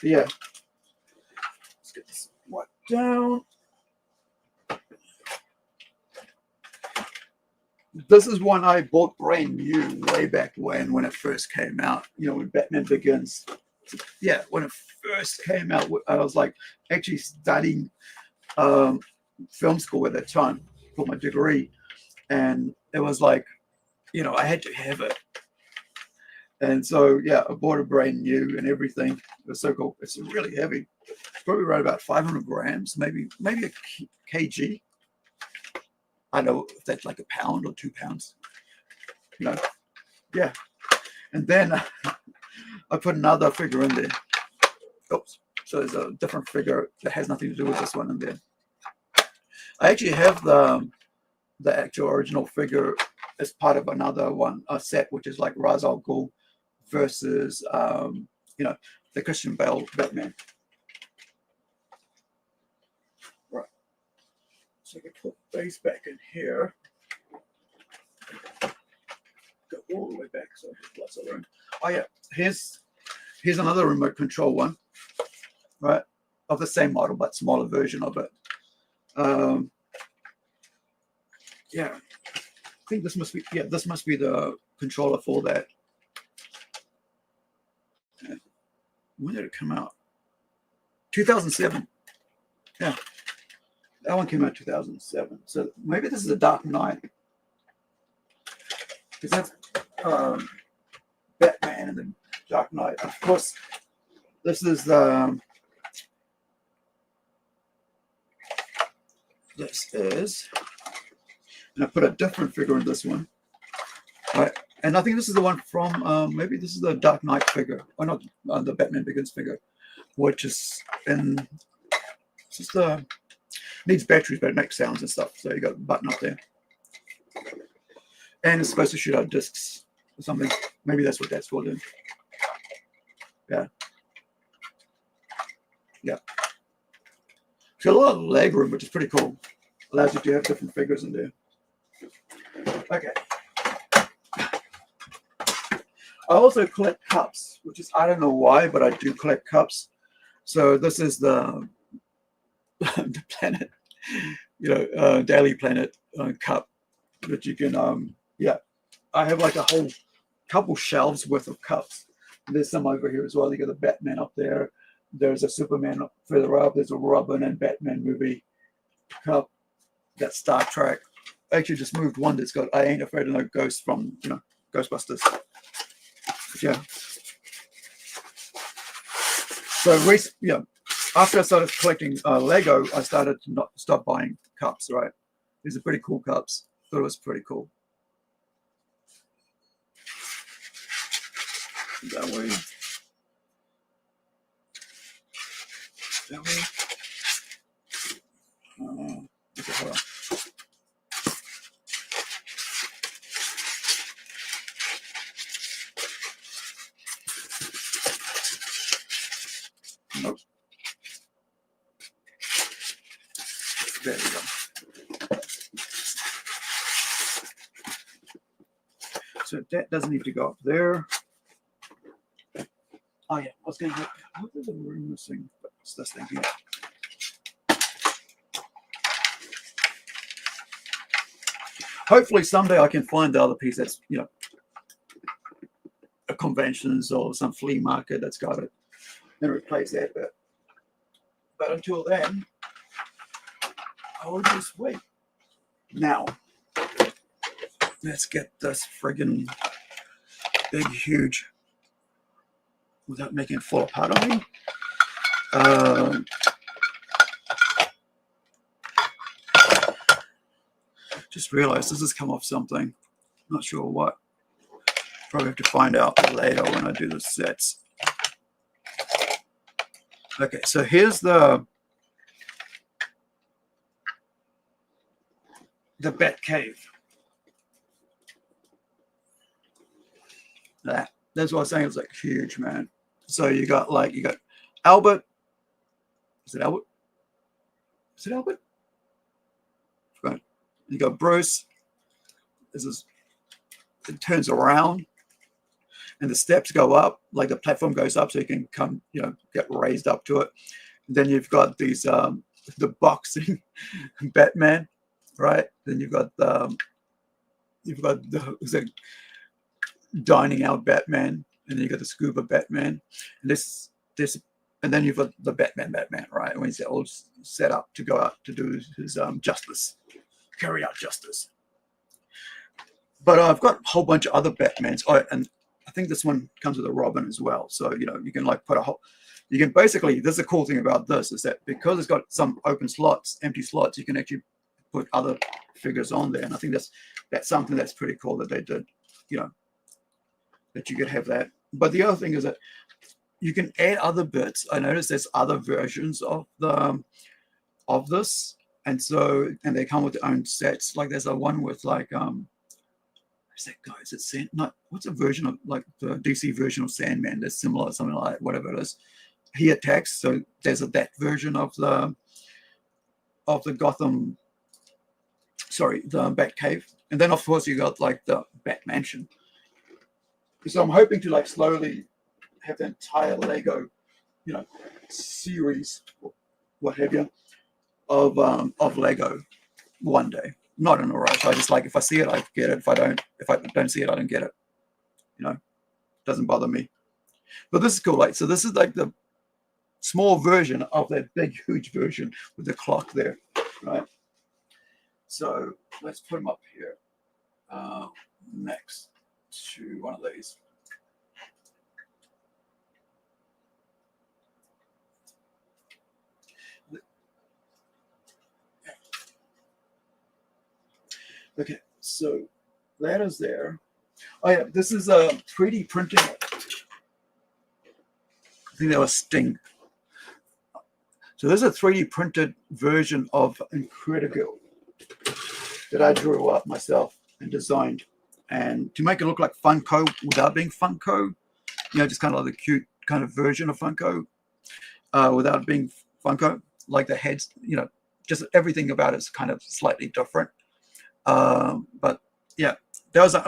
But yeah, let's get this wiped down. This is one I bought brand new way back when it first came out. You know, when Batman Begins. Yeah, when it first came out, I was like actually studying film school at that time for my degree, and it was like, you know, I had to have it. And so yeah, I bought it brand new and everything. It was so cool. It's really heavy. It's probably around about 500 grams, maybe a kg. I don't know if that's like a pound or 2 pounds. You know, yeah. And then I put another figure in there. Oops. So there's a different figure that has nothing to do with this one in there. I actually have the actual original figure as part of another one, a set, which is like Ra's al Ghul versus, you know, the Christian Bale Batman. Right. So I can put these back in here. Go all the way back, so there's lots of room. Oh yeah, here's another remote control one, right? Of the same model, but smaller version of it. Yeah, I think this must be, yeah, this must be the controller for that. When did it come out? 2007. Yeah, that one came out 2007. So maybe this is a Dark Knight, because that's Batman and the Dark Knight. Of course, this is and I put a different figure in this one, right? And I think this is the one from maybe this is the Dark Knight figure, or not the Batman Begins figure, which is in just needs batteries, but it makes sounds and stuff. So you got a button up there, and it's supposed to shoot out discs or something. Maybe that's what that's for. Then, yeah, yeah. It's got a lot of leg room, which is pretty cool. Allows you to have different figures in there. Okay. I also collect cups, which is, I don't know why, but I do collect cups. So this is the the Planet, you know, Daily Planet cup that you can, yeah. I have like a whole couple shelves worth of cups. There's some over here as well. You got the Batman up there. There's a Superman up further up. There's a Robin and Batman movie cup. That's Star Trek. I actually just moved one that's got I Ain't Afraid of No Ghosts from, you know, Ghostbusters. Yeah. So, yeah, after I started collecting Lego, I started to stop buying cups, right? These are pretty cool cups. Thought it was pretty cool. That way. That way. Okay, hold on. Nope. There we go. So that doesn't need to go up there. Oh yeah, I was going to. What is the room missing? It's this thing here. Hopefully someday I can find the other piece that's, you know, a conventions or some flea market that's got it and replace that bit. But until then, I'll just wait. Now, let's get this friggin' big, huge, without making it fall apart on me. Just realized this has come off something. Not sure what. Probably have to find out later when I do the sets. Okay, so here's the Bat Cave. That's what I was saying. It's like huge, man. So you got Albert. Is it Albert? Is it Albert? Right. You got Bruce. This is, it turns around. and the steps go up, like the platform goes up, so you can come, get raised up to it. And then you've got these the boxing Batman, right? Then you've got the dining out Batman, and then you got the scuba Batman, and this, and then you've got the Batman, right? When he's all set up to go out to do his justice, carry out justice. But I've got a whole bunch of other Batmans. Oh, and I think this one comes with a Robin as well. So you can like put a whole. You can basically. This is the cool thing about this is that because it's got some open slots, empty slots, you can actually put other figures on there. And I think that's something that's pretty cool that they did. That you could have that. But the other thing is that you can add other bits. I noticed there's other versions of this, and they come with their own sets. Like there's a one with like what's that guy? Is it what's a version of like the DC version of Sandman that's similar, something like whatever it is. He attacks. So there's that version of the Gotham. Sorry, the Batcave, and then of course you got like the Bat Mansion. So I'm hoping to like slowly have the entire Lego, series, what have you, of Lego one day. Not in a rush. I just like if I see it, I get it. If I don't see it, I don't get it. Doesn't bother me. But this is cool. Like so, this is like the small version of that big, huge version with the clock there, right? So let's put them up here. Next to one of these. Okay, so that is there. Oh yeah, this is a 3D printing. I think that was Sting. So this is a 3D printed version of Incredible that I drew up myself and designed. And to make it look like Funko without being Funko, just kind of like the cute kind of version of Funko without being Funko, like the heads, just everything about it's kind of slightly different. But yeah, that was I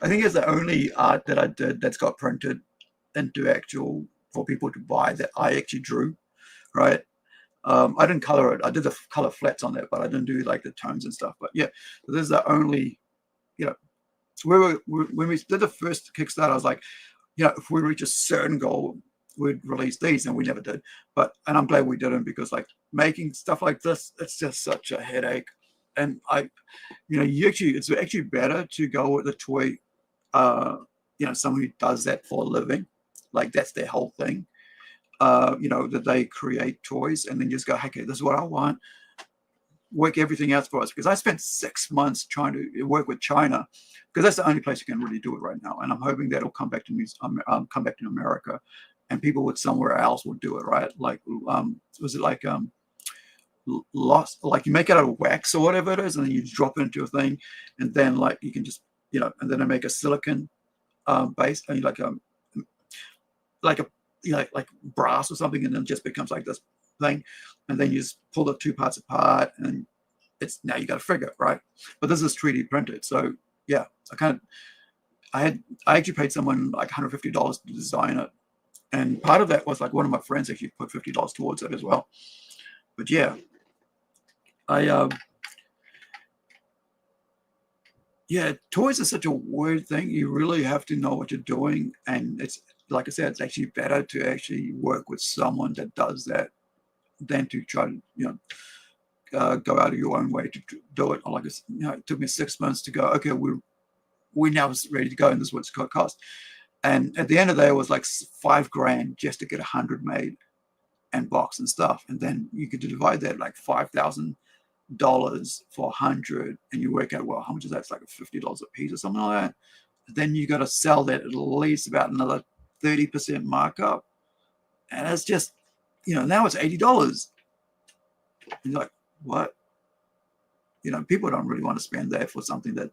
think it's the only art that I did that's got printed into actual for people to buy that I actually drew, right? I didn't color it. I did the color flats on that, but I didn't do like the tones and stuff. But yeah, so this is the only, when we did the first Kickstarter, I was like, if we reach a certain goal, we'd release these, and we never did. And I'm glad we didn't, because like making stuff like this, it's just such a headache. And it's actually better to go with a toy, someone who does that for a living, like that's their whole thing. That they create toys and then just go, okay, this is what I want. Work everything else for us, because I spent 6 months trying to work with China, because that's the only place you can really do it right now. And I'm hoping that'll come back to America, and people with somewhere else will do it, right? Like, was it like lost? Like you make it out of wax or whatever it is, and then you drop it into a thing, and then like you can just and then I make a silicon base, and like brass or something, and then it just becomes like this thing, and then you just pull the two parts apart, and it's now you got a figure, right? But this is 3D printed, so yeah, I actually paid someone like $150 to design it, and part of that was like one of my friends actually put $50 towards it as well. But yeah, toys are such a weird thing. You really have to know what you're doing, and it's like I said, it's actually better to actually work with someone that does that than to try to go out of your own way to do it. Like it took me 6 months to go, okay, we're now ready to go, and this is what it's going to cost. And at the end of the day, it was like $5,000 just to get 100 made and box and stuff. And then you could divide that like $5,000 for 100, and you work out, well, how much is that? It's like $50 a piece or something like that. Then you got to sell that at least about another 30% markup, and it's just now it's $80. And you're like, what? People don't really want to spend that for something that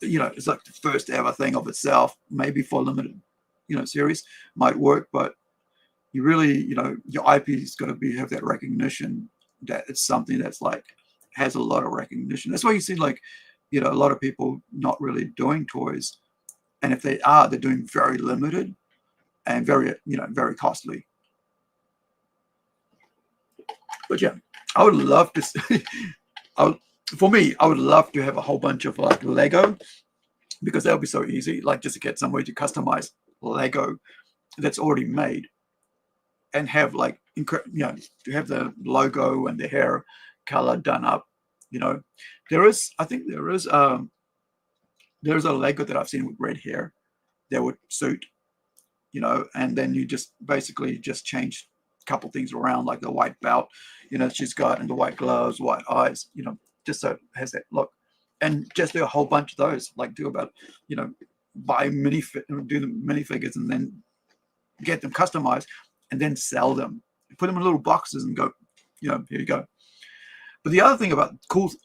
it's like the first ever thing of itself. Maybe for a limited series might work, but you really your IP is got to have that recognition that it's something that's like has a lot of recognition. That's why you see like a lot of people not really doing toys And if they are, they're doing very limited and very, very costly. But yeah, I would love to see, for me, I would love to have a whole bunch of like Lego, because that would be so easy, like just to get somebody to customize Lego that's already made and have like, to have the logo and the hair color done up. I think there's a Lego that I've seen with red hair that would suit, and then you just basically just change a couple things around, like the white belt, she's got, and the white gloves, white eyes, just so it has that look. And just do a whole bunch of those, like do about, buy do the minifigures and then get them customized and then sell them, put them in little boxes and go, here you go. But the other thing about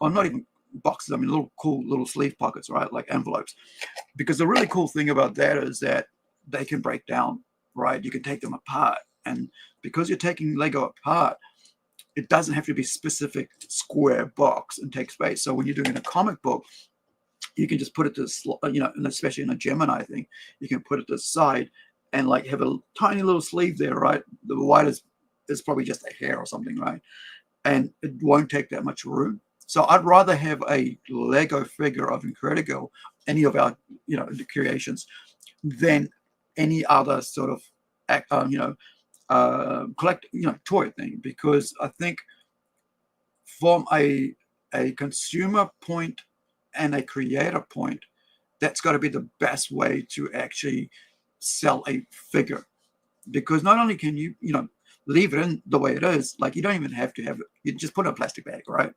not even boxes, I mean little cool little sleeve pockets, right, like envelopes, because the really cool thing about that is that they can break down, right? You can take them apart, and because you're taking Lego apart, it doesn't have to be specific square box and take space. So when you're doing a comic book, you can just put it to, and especially in a Gemini thing, you can put it to the side and like have a tiny little sleeve there, right? The white is probably just a hair or something, right? And it won't take that much room. So I'd rather have a Lego figure of Incredigo, any of our, the creations, than any other sort of, collect, toy thing, because I think from a consumer point and a creator point, that's got to be the best way to actually sell a figure, because not only can you, leave it in the way it is, like you don't even have to have it, you just put it in a plastic bag, right?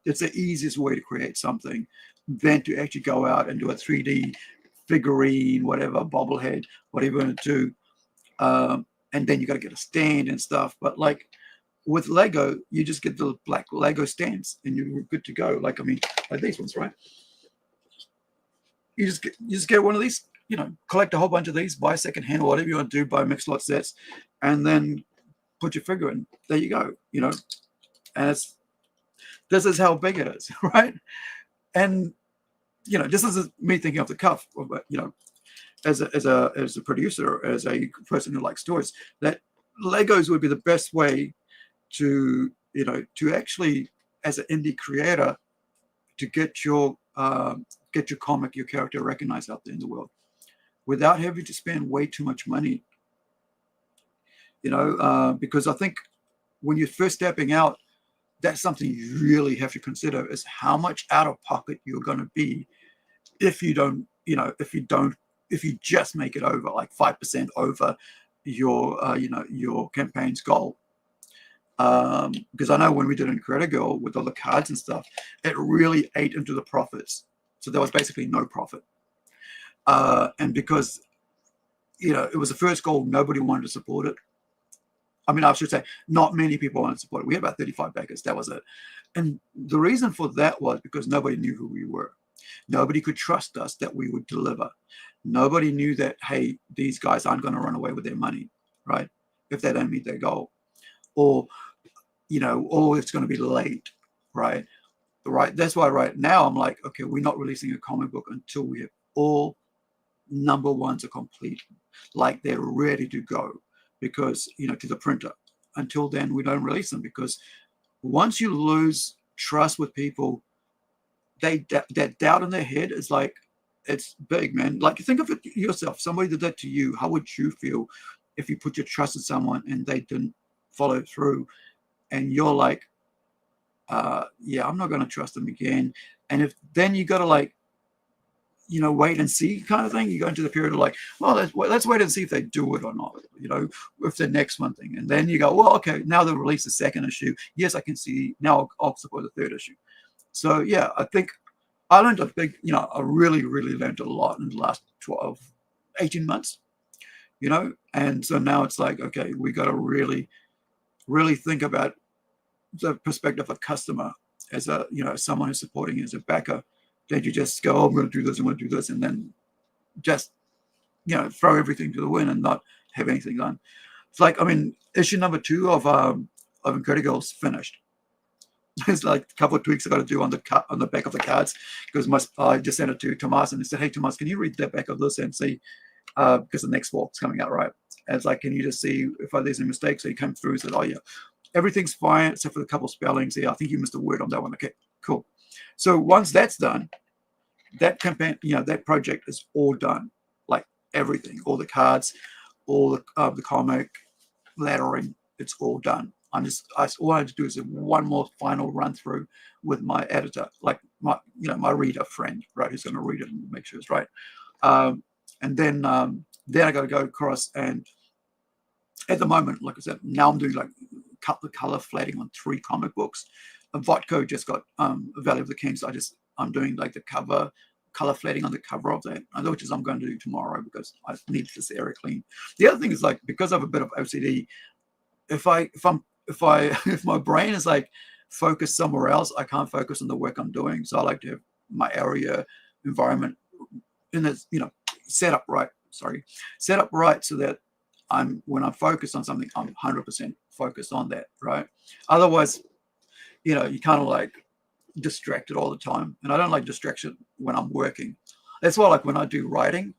It's the easiest way to create something than to actually go out and do a 3D figurine, whatever, bobblehead, whatever you want to do. And then you got to get a stand and stuff. But like with Lego, you just get the black Lego stands and you're good to go. Like, I mean, like these ones, right? You just get one of these, collect a whole bunch of these, buy secondhand or whatever you want to do, buy mixed lot sets, and then put your figure in. There you go, and this is how big it is, right? And this is me thinking off the cuff, but as a producer, as a person who likes toys, that Legos would be the best way to to actually, as an indie creator, to get your comic, your character recognized out there in the world without having to spend way too much money. Because I think when you're first stepping out, that's something you really have to consider, is how much out of pocket you're going to be if you just make it over like 5% over your your campaign's goal. Because I know when we did Incredigo with all the cards and stuff, it really ate into the profits. So there was basically no profit. And because it was the first goal, nobody wanted to support it. I mean, I should say, not many people wanted to support it. We had about 35 backers. That was it. And the reason for that was because nobody knew who we were. Nobody could trust us that we would deliver. Nobody knew that, hey, these guys aren't going to run away with their money, right? If they don't meet their goal. Or, or it's going to be late, right? Right. That's why right now I'm like, okay, we're not releasing a comic book until we have all number ones are complete, like they're ready to go, because to the printer. Until then, we don't release them, because once you lose trust with people, that doubt in their head is like, it's big, man. Like, think of it yourself. Somebody did that to you. How would you feel if you put your trust in someone and they didn't follow through, and you're like, yeah, I'm not going to trust them again. And if then you got to like, wait and see kind of thing. You go into the period of like, well, let's wait and see if they do it or not, with the next one thing. And then you go, well, okay, now they'll release the second issue. Yes, I can see now I'll support the third issue. So yeah, I think I learned a big, I really, really learned a lot in the last 18 months, and so now it's like, okay, we got to really, really think about the perspective of a customer as a, someone who's supporting you as a backer. That you just go, oh, I'm going to do this, I'm going to do this, and then just, throw everything to the wind and not have anything done. It's like, I mean, issue number 2 of Incredigo's finished. there's like a couple of tweaks I got to do on the back of the cards, because I just sent it to Tomas and he said, hey Tomas, can you read the back of this and see, because the next walk's coming out, right? And it's like, can you just see if there's any mistakes? So he came through and said, oh yeah, everything's fine except for a couple of spellings. Yeah, I think you missed a word on that one. Okay, cool. So once that's done, that campaign, that project is all done. Like everything, all the cards, all the comic, lettering, it's all done. All I have to do is one more final run through with my editor, like my reader friend, right, who's going to read it and make sure it's right. And then I got to go across, and at the moment, like I said, now I'm doing like the color flatting on 3 comic books. And Vodko just got Valley of the Kings. So I'm doing like the color flatting on the cover of that, which is I'm going to do tomorrow because I need this area clean. The other thing is, like, because I have a bit of OCD, if my brain is like focused somewhere else, I can't focus on the work I'm doing. So I like to have my area environment in this, set up right so that when I'm focused on something, I'm 100% focused on that, right? Otherwise, you kind of like distracted all the time, and I don't like distraction when I'm working. That's why, like, when I do writing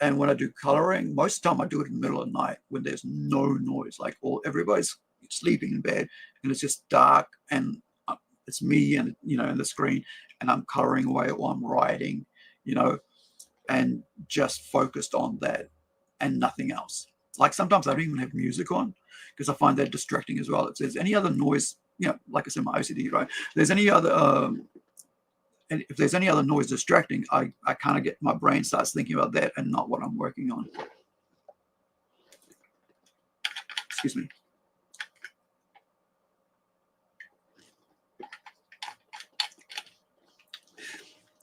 and when I do coloring, most of the time I do it in the middle of the night when there's no noise, like everybody's sleeping in bed and it's just dark, and it's me and and the screen, and I'm coloring away while I'm writing, and just focused on that and nothing else. Like sometimes I don't even have music on because I find that distracting as well. If there's any other noise, like I said, my OCD, right? If there's any other noise distracting, I kind of my brain starts thinking about that and not what I'm working on. Excuse me.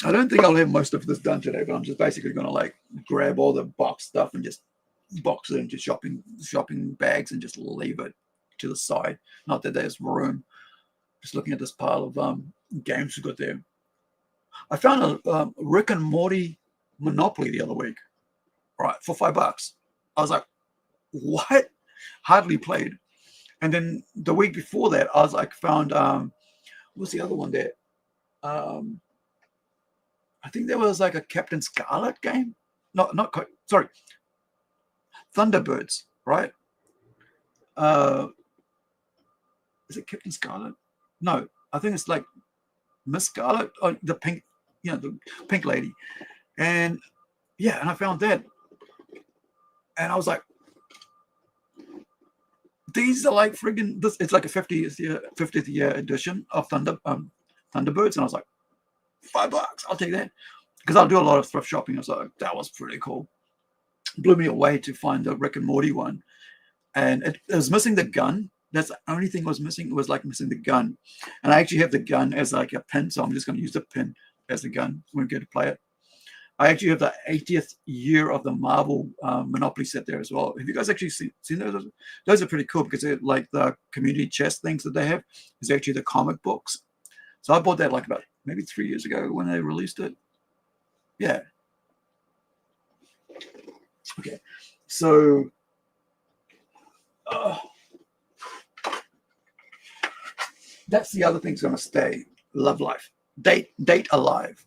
I don't think I'll have most of this done today, but I'm just basically going to like grab all the box stuff and just box it into shopping bags and just leave it to the side. Not that there's room. Just looking at this pile of games we got there. I found a Rick and Morty Monopoly the other week, right, for $5. I was like, what? Hardly played. And then the week before that, I was like, found what's the other one there? I think there was like a Captain Scarlet game. Sorry, Thunderbirds, right? Is it Captain Scarlet? No, I think it's like Miss Scarlet, or the pink, the pink lady. And yeah, and I found that, and I was like, these are like friggin' this. It's like a 50th year edition of Thunderbirds, and I was like, $5, I'll take that, because I'll do a lot of thrift shopping. I was like, that was pretty cool. Blew me away to find the Rick and Morty one, and it was missing the gun. That's the only thing was missing. It was like missing the gun, and I actually have the gun as like a pin, so I'm just going to use the pin as the gun when we get to play it. I actually have the 80th year of the Marvel Monopoly set there as well. Have you guys actually seen those? Those are pretty cool because they're like the community chest things that they have is actually the comic books. So I bought that like about maybe 3 years ago when they released it. Yeah. Okay. So that's the other thing's going to stay. Love life. Date alive.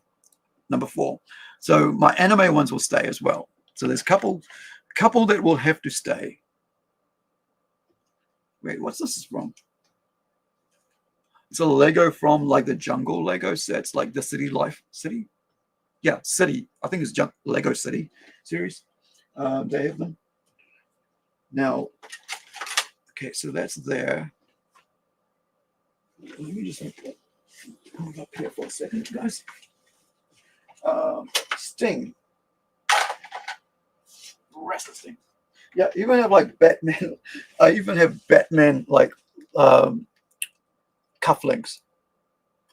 Number 4. So my anime ones will stay as well. So there's a couple that will have to stay. Wait, what's this from? It's a Lego from like the Jungle Lego sets, like the City. Yeah, City. I think it's Lego City series. They have them. Now, okay, so that's there. Let me just hold up here for a second, guys. Sting. Rest of Sting. Yeah, even have like Batman. I even have Batman like cufflinks.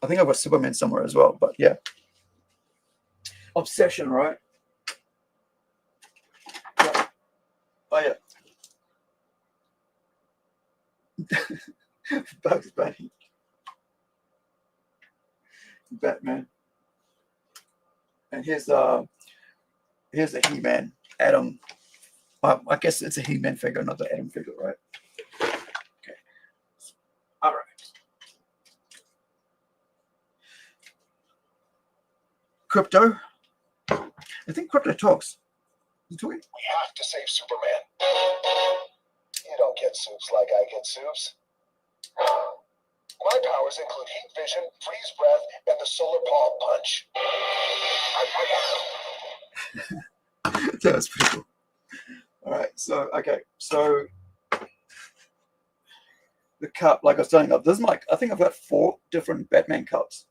I think I've got Superman somewhere as well, but yeah. Obsession, right? Yeah. Oh yeah. Bugs Bunny. Batman. And here's a He-Man, Adam. I guess it's a He-Man figure, not the Adam figure, right? Okay. All right. Crypto. I think Crypto talks. You talking? We have to save Superman. You don't get soups like I get soups. My powers include heat vision, freeze breath, and the solar paw punch. That was pretty cool. All right, so okay, so the cup, like I was telling you, this is I think I've got 4 different Batman cups.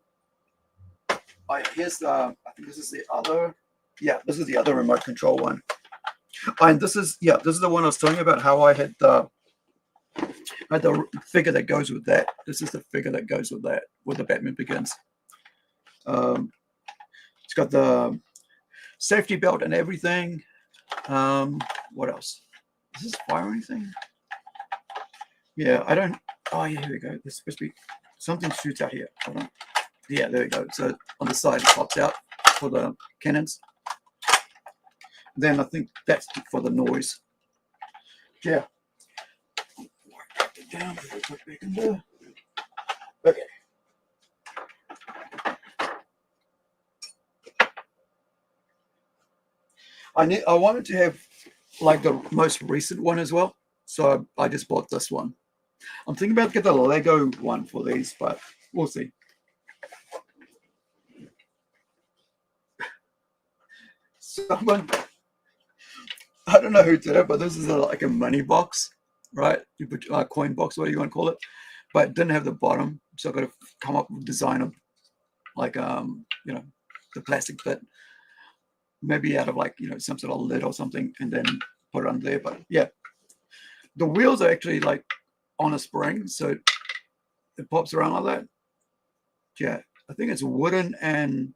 Here's the, I think this is the other, yeah, this is the other remote control one. And this is, yeah, this is the one I was telling you about, how I had the figure that goes with that. This is the figure that goes with that, where the Batman Begins. It's got the safety belt and everything. What else? Does this fire anything? Yeah, I don't. Oh yeah, here we go. There's supposed to be something shoots out here. Hold on. Yeah, there we go. So on the side it pops out for the cannons. Then I think that's for the noise. Yeah. Write it down before I put it back in there. Okay. I wanted to have like the most recent one as well, so I just bought this one. I'm thinking about get the Lego one for these, but we'll see. Someone, I don't know who did it, but this is like a money box, right? You put a coin box, whatever you want to call it, but it didn't have the bottom, so I've got to come up with design of like you know, the plastic bit. Maybe out of like, you know, some sort of lid or something, and then put it under there. But yeah, the wheels are actually like on a spring, so it pops around like that. Yeah, I think it's wooden and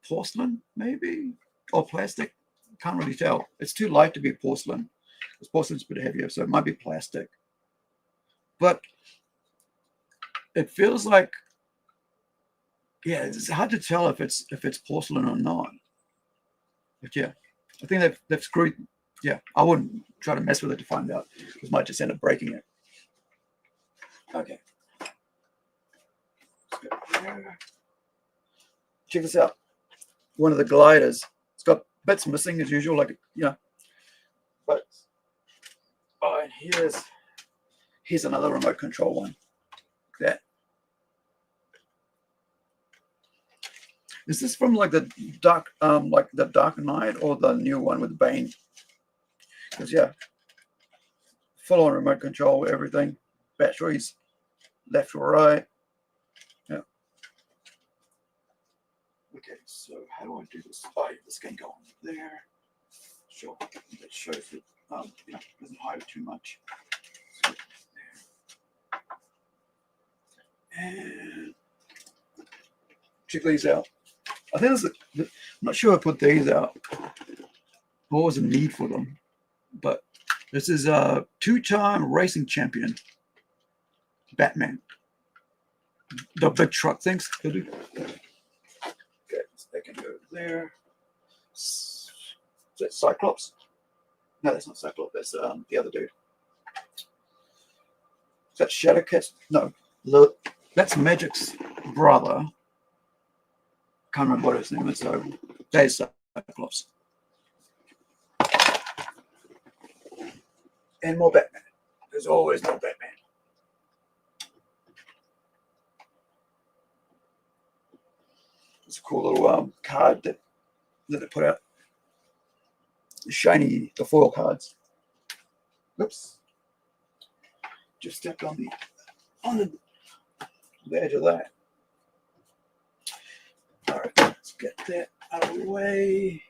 porcelain, maybe, or plastic. Can't really tell. It's too light to be porcelain. Because porcelain's a bit heavier, so it might be plastic. But it feels like, yeah, it's hard to tell if it's porcelain or not. But yeah, I think they've screwed. Yeah, I wouldn't try to mess with it to find out. It might just end up breaking it. Okay. Check this out. One of the gliders. It's got bits missing as usual, like, you know. But oh, and here's another remote control one. That. Is this from like the Dark Knight, or the new one with Bane? Because yeah, full on remote control, everything, batteries, left or right. Yeah. Okay, so how do I do this? Oh, yeah, this can go on there. Sure, that shows it. It doesn't hide too much. So, there. And check these out. I think I'm not sure I put these out. What was the need for them? But this is a 2-time racing champion, Batman. The big truck things. Okay, so they can go there. Is that Cyclops? No, that's not Cyclops. That's the other dude. Is that Shadowcat? No, look, that's Magic's brother. Can't remember what his name is, so there's Cyclops. And more Batman. There's always more Batman. It's a cool little card that they put out. Shiny, the foil cards. Oops. Just stepped on the edge of that. All right, let's get that out of the way.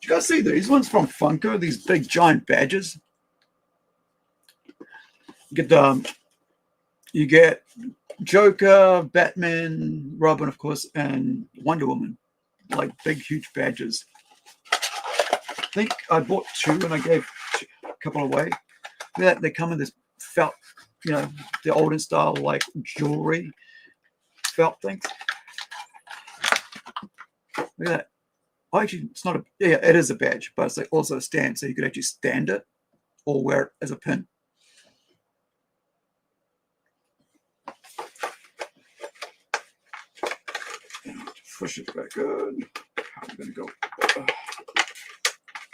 Did you guys see these ones from Funko? These big giant badges. You get Joker, Batman, Robin, of course, and Wonder Woman. Like big, huge badges. I think I bought 2 and I gave a couple away. They come in this felt, you know, the olden style like jewelry felt thing. Look at that. Oh, actually, it's not a, yeah, it is a badge, but it's like also a stand, so you could actually stand it or wear it as a pin. push it back in. How am I going to go?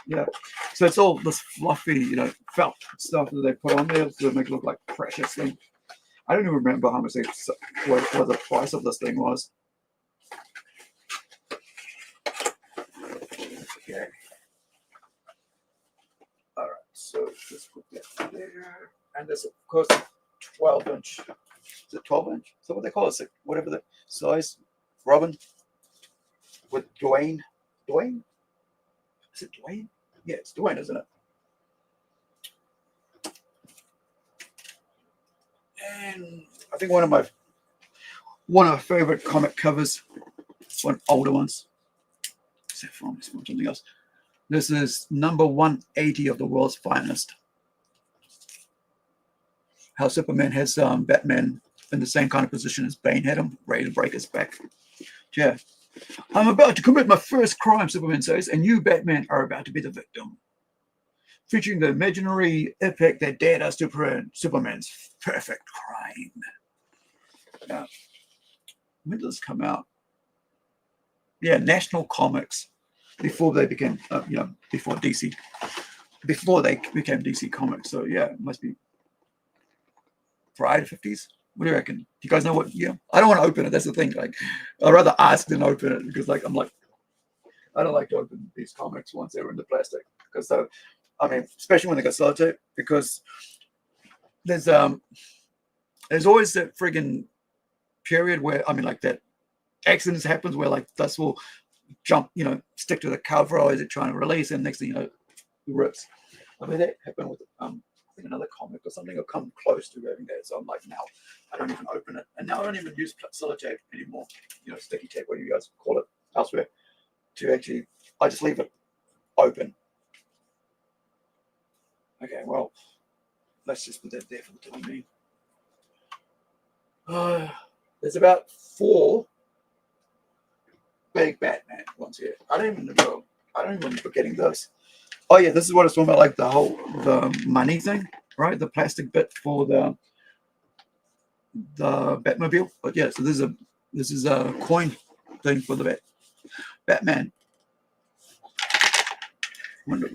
Yeah. So it's all this fluffy, you know, felt stuff that they put on there to make it look like precious thing. I don't even remember how much what the price of this thing was. Okay. All right. So just put that there, and there's of course 12-inch. Is it 12-inch? So what they call it? Whatever the size. Robin with Dwayne. Dwayne? Is it Dwayne? Yeah, it's Dwayne, isn't it? And I think one of my favorite comic covers, one older ones. Is that from something else? This is number 180 of the World's Finest. How Superman has Batman in the same kind of position as Bane had him, ready to break his back. Yeah. I'm about to commit my first crime, Superman says, and you, Batman, are about to be the victim. Featuring the imaginary epic that dared us to print Superman's perfect crime. Now, when did this come out? Yeah, National Comics, before they became, before DC. Before they became DC Comics. So, yeah, it must be prior to 50s. What do you reckon? Do you guys know what year? I don't want to open it. That's the thing. Like, I'd rather ask than open it because, like, I don't like to open these comics once they're in the plastic. Because, especially when they got sellotape, because there's always that friggin' period where, that accidents happens where, like, dust will jump, stick to the cover, or is it trying to release, and next thing you know, it rips. That happened with, I think another comic or something will come close to having that. So I'm like, now I don't even open it. And now I don't even use sellotape anymore. Sticky tape, what you guys call it elsewhere. To actually, I just leave it open. Okay, well, let's just put that there for the time being. There's about 4 big Batman ones here. I don't even remember getting this. Oh yeah, this is what it's talking about, like the money thing, right? The plastic bit for the Batmobile. But yeah, so this is a coin thing for the Batman. Wonder.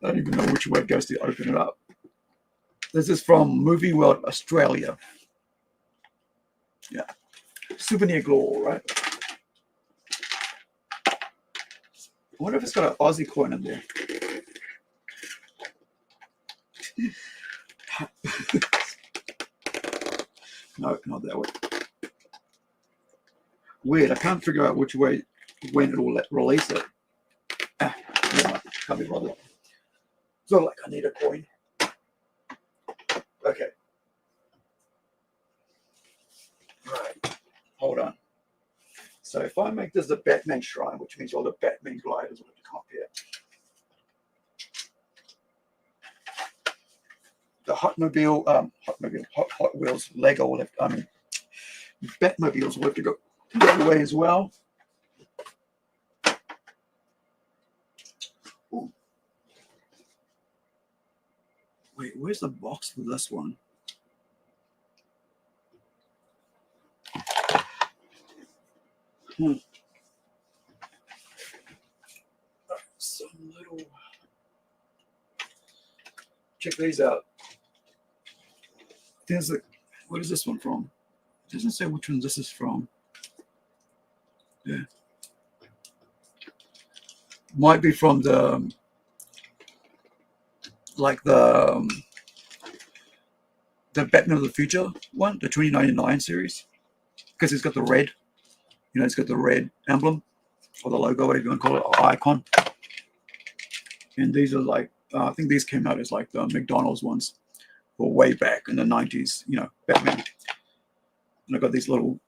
I don't even know which way it goes to open it up. This is from Movie World Australia. Yeah, souvenir galore, right? I wonder if it's got an Aussie coin in there. No, not that way. Weird. I can't figure out which way, when it will release it. Can't be bothered. So, like, I need a coin. Okay. Right. Hold on. So if I make this a Batman shrine, which means all the Batman gliders will have to come up here. The Hot Wheels Lego will have, Batmobiles will have to go that way as well. Ooh. Wait, where's the box for this one? Some little. Check these out. There's what is this one from? It doesn't say which one this is from. Yeah. Might be from the Batman of the Future one, the 2099 series. Because it's got the red. It's got the red emblem or the logo, whatever you want to call it, or icon. And these are like, I think these came out as like the McDonald's ones, or way back in the 90s, Batman. And I got these little,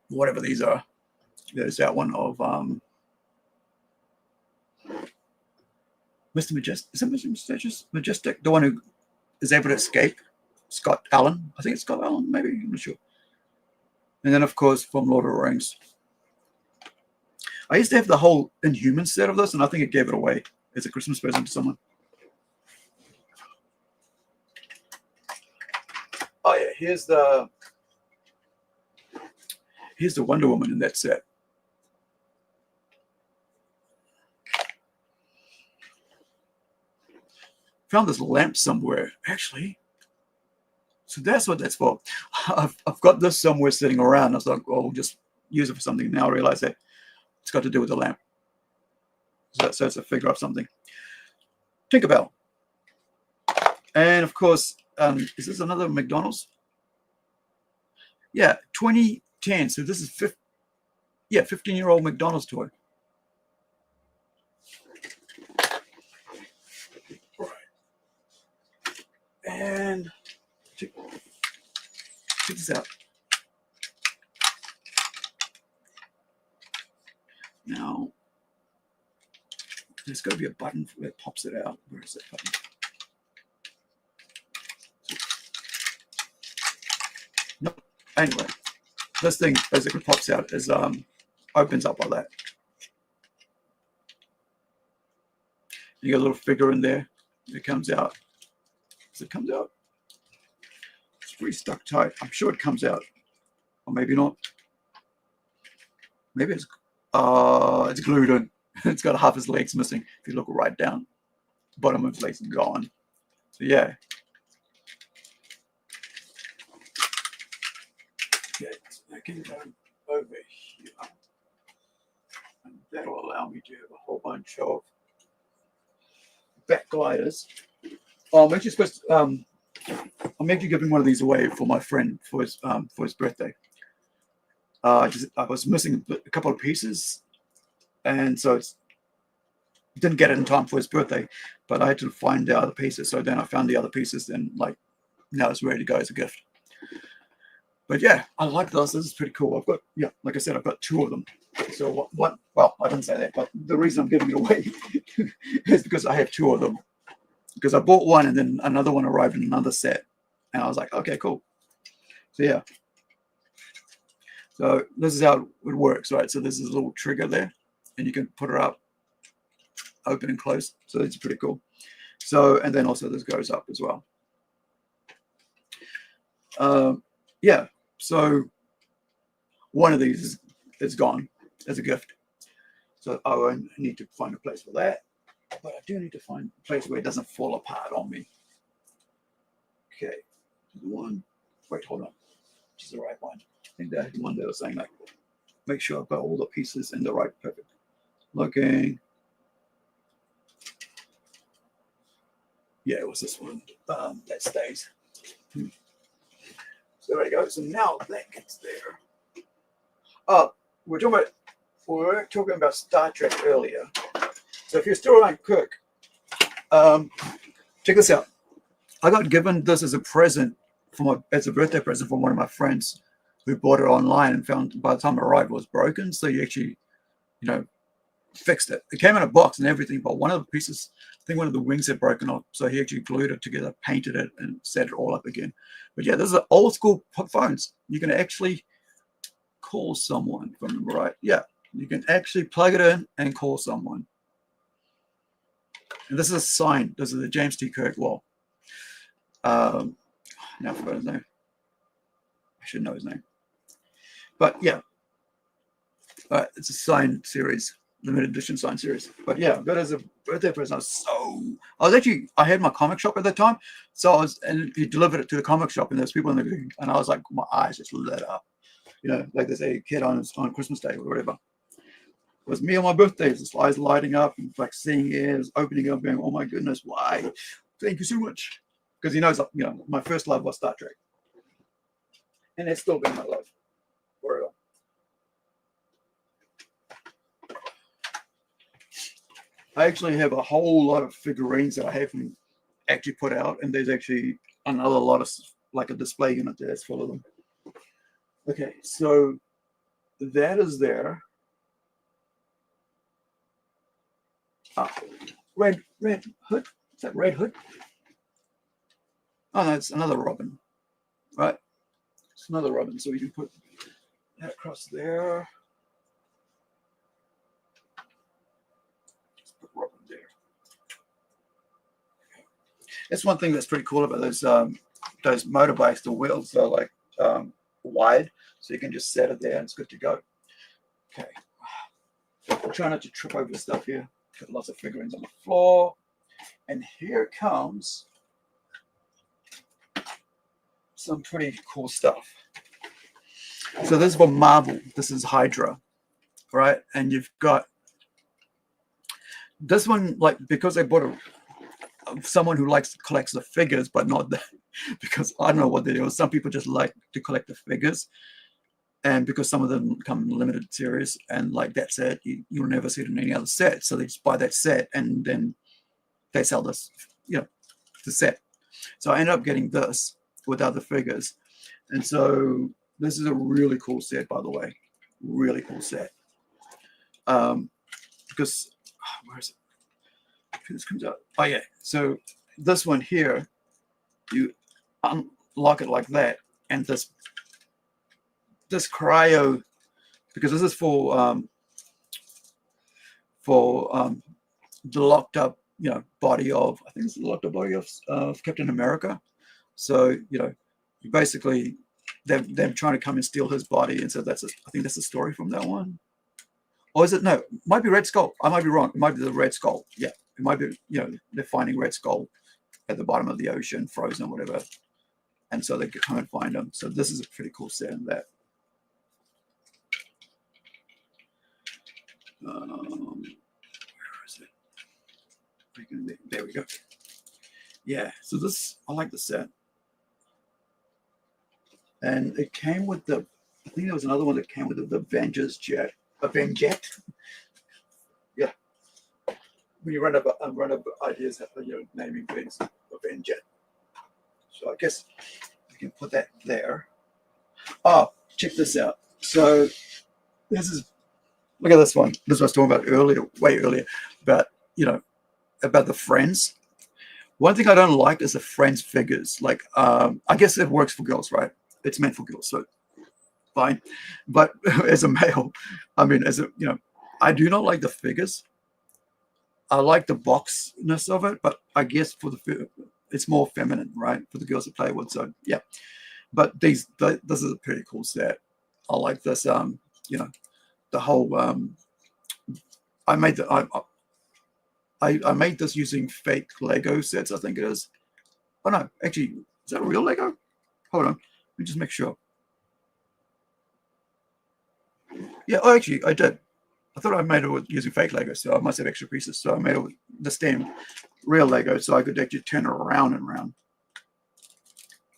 whatever these are. There's that one of Mr. Majestic. Is it Mr. Majestic? The one who is able to escape? Scott Allen. I think it's Scott Allen, maybe. I'm not sure. And then, of course, from Lord of the Rings. I used to have the whole Inhuman set of this, and I think it gave it away as a Christmas present to someone. Oh, yeah. Here's the Here's the Wonder Woman in that set. Found this lamp somewhere, actually. So that's what that's for. I've got this somewhere sitting around. I was like, oh, we'll just use it for something. Now I realize that it's got to do with the lamp. So it's a figure of something. Tinkerbell. And of course, is this another McDonald's? Yeah, 2010. So this is 15-year-old McDonald's toy. Right. And check this out. Now, there's got to be a button that pops it out. Where is that button? Nope. Anyway, this thing basically pops out as opens up like that. You got a little figure in there. It comes out. Does it come out? It's pretty stuck tight. I'm sure it comes out, or maybe not. Maybe it's glued in. It's got half his legs missing. If you look right down, bottom of his legs gone. So yeah. Okay, so I can go over here, and that'll allow me to have a whole bunch of back gliders. Oh, I'm actually supposed to, I'm actually giving one of these away for my friend for his birthday. I was missing a couple of pieces, and so didn't get it in time for his birthday, but I had to find the other pieces. So then I found the other pieces, and like now it's ready to go as a gift. But yeah, I like this. This is pretty cool. I've got, yeah, like I said, I've got 2 of them. So what? Well, I didn't say that, but the reason I'm giving it away is because I have 2 of them. Because I bought one and then another one arrived in another set, and I was like, okay, cool. So yeah. So this is how it works, right? So there's this little trigger there, and you can put it up, open and close. So it's pretty cool. So, and then also this goes up as well. Yeah. So one of these is gone as a gift. So I won't need to find a place for that. But I do need to find a place where it doesn't fall apart on me. Okay. The one. Wait, hold on. Which is the right one? I think that's the one that was saying, like, make sure I've got all the pieces in the right perfect. Looking. Yeah, it was this one. That stays. So there you go. So now that gets there. We're talking about Star Trek earlier. So if you're still around Kirk, check this out. I got given this as a present as a birthday present from one of my friends who bought it online and found by the time it arrived it was broken. So you actually, fixed it. It came in a box and everything, but one of the pieces, I think one of the wings had broken off. So he actually glued it together, painted it, and set it all up again. But yeah, this is old school phones. You can actually call someone from them, right? Yeah, you can actually plug it in and call someone. And this is a sign. This is the James T. Kirk wall. Now I forgot his name. I should know his name. But yeah, it's a sign series, limited edition sign series. But yeah, but as a birthday present, I had my comic shop at that time. So and he delivered it to the comic shop, and there's people in the, and I was like, my eyes just lit up. Like there's a kid on Christmas Day or whatever. It was me on my birthday, his eyes lighting up and like seeing ears opening up, going, oh my goodness, why? Thank you so much. Because he knows, my first love was Star Trek. And it's still been my love forever. I actually have a whole lot of figurines that I haven't actually put out, and there's actually another lot of, like a display unit that's full of them. Okay, so that is there. Red hood. Is that Red Hood? Oh no, it's another Robin. Right? It's another Robin. So we can put that across there. Just put Robin there. That's one thing that's pretty cool about those motorbikes. The wheels are like wide, so you can just set it there and it's good to go. Okay, I'm trying not to trip over stuff here. Got lots of figurines on the floor, and here comes some pretty cool stuff. So this is for Marvel. This is Hydra, right? And you've got this one, like, because they bought someone who collects the figures, but not the, because I don't know what they do. Some people just like to collect the figures, and because some of them come in limited series, and like that set, you'll never see it in any other set. So they just buy that set, and then they sell this, the set. So I ended up getting this with other figures, and so this is a really cool set, by the way, really cool set. Because where is it? This comes out. Oh yeah. So this one here, you unlock it like that, and this cryo, because this is for the locked up body of, I think it's the locked up body of Captain America. So basically them trying to come and steal his body, and so I think that's the story from that one. Or is it? No, it might be Red Skull. I might be wrong. It might be the Red Skull. Yeah, it might be. They're finding Red Skull at the bottom of the ocean, frozen or whatever, and so they could come and find him. So this is a pretty cool set in that. Where is it? There we go. Yeah. So this, I like the set, and it came with the. I think there was another one that came with the Avengers jet. Avenjet. Yeah. When you run up ideas, naming things. Avenjet. So I guess we can put that there. Oh, check this out. So this is, look at this one. This is what I was talking about earlier, way earlier, about about the Friends. One thing I don't like is the Friends figures. Like, I guess it works for girls, right? It's meant for girls, so fine. But as a male, I mean, I do not like the figures. I like the boxness of it, but I guess it's more feminine, right, for the girls to play with. So yeah, but this is a pretty cool set. I like this. The whole. I made I made this using fake Lego sets. I think it is. Oh no, actually, is that a real Lego? Hold on, let me just make sure. Yeah, actually, I did. I thought I made it with using fake Lego, so I must have extra pieces. So I made it with the stem real Lego, so I could actually turn it around and around.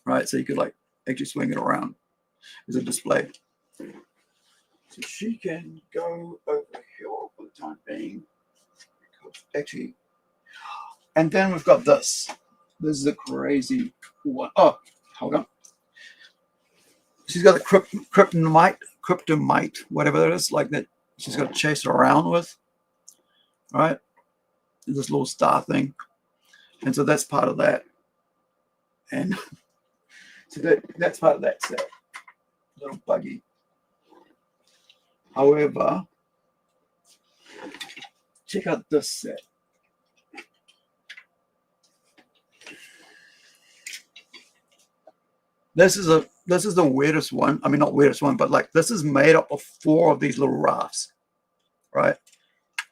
Right, so you could actually swing it around as a display. So she can go over here for the time being. Actually, and then we've got this. This is a crazy one. Oh, hold on. She's got the kryptonite, whatever it is, like that. She's got to chase around with, right? This little star thing, and so that's part of that. And so that's part of that set. Little buggy. However, check out this set. This is the weirdest one. I mean, not weirdest one, but this is made up of 4 of these little rafts, right?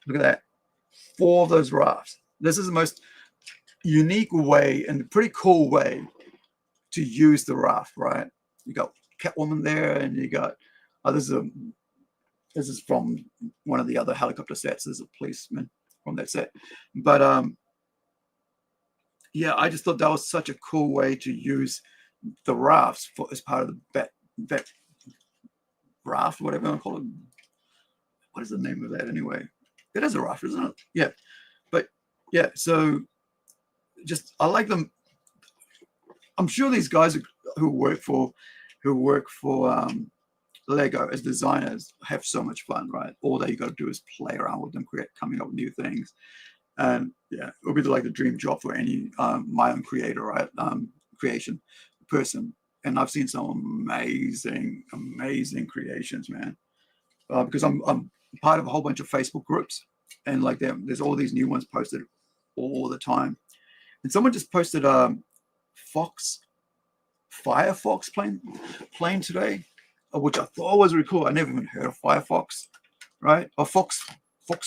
Look at that. 4 of those rafts. This is the most unique way and pretty cool way to use the raft, right? You got Catwoman there, and you got this is from one of the other helicopter sets. There's a policeman from that set, but yeah, I just thought that was such a cool way to use the rafts as part of the bat raft, whatever I call it. What is the name of that anyway? It is a raft, isn't it? Yeah, but yeah. So I like them. I'm sure these guys who work for Lego as designers have so much fun, right? All that you got to do is play around with them, coming up with new things, and yeah, it would be like the dream job for any my own creator, right? Creation person. And I've seen some amazing creations, man. Because I'm part of a whole bunch of Facebook groups, and there's all these new ones posted all the time. And someone just posted Fox Firefox plane today, which I thought was really cool. I never even heard of Firefox, right? Or Fox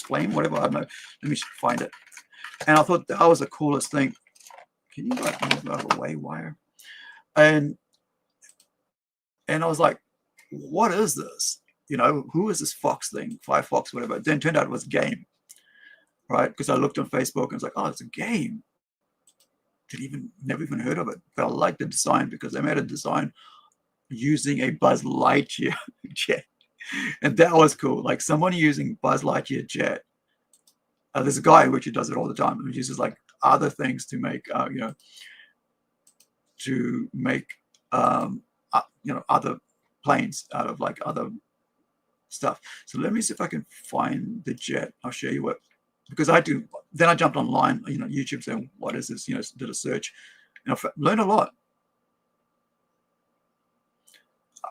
plane, whatever. I don't know. Let me find it. And I thought that was the coolest thing. Can you like move out of the way, wire? And I was like, what is this? You know, who is this Fox thing? Firefox, whatever. Then turned out it was a game, right? Because I looked on Facebook and was like, oh, it's a game. Never even heard of it. But I like the design because they made a design using a Buzz Lightyear jet. And that was cool. Like someone using Buzz Lightyear jet. There's a guy which does it all the time. He uses like other things to make, other planes out of like other stuff. So let me see if I can find the jet. I'll show you what, because I do. Then I jumped online, YouTube, saying, what is this? Did a search, and I learned a lot.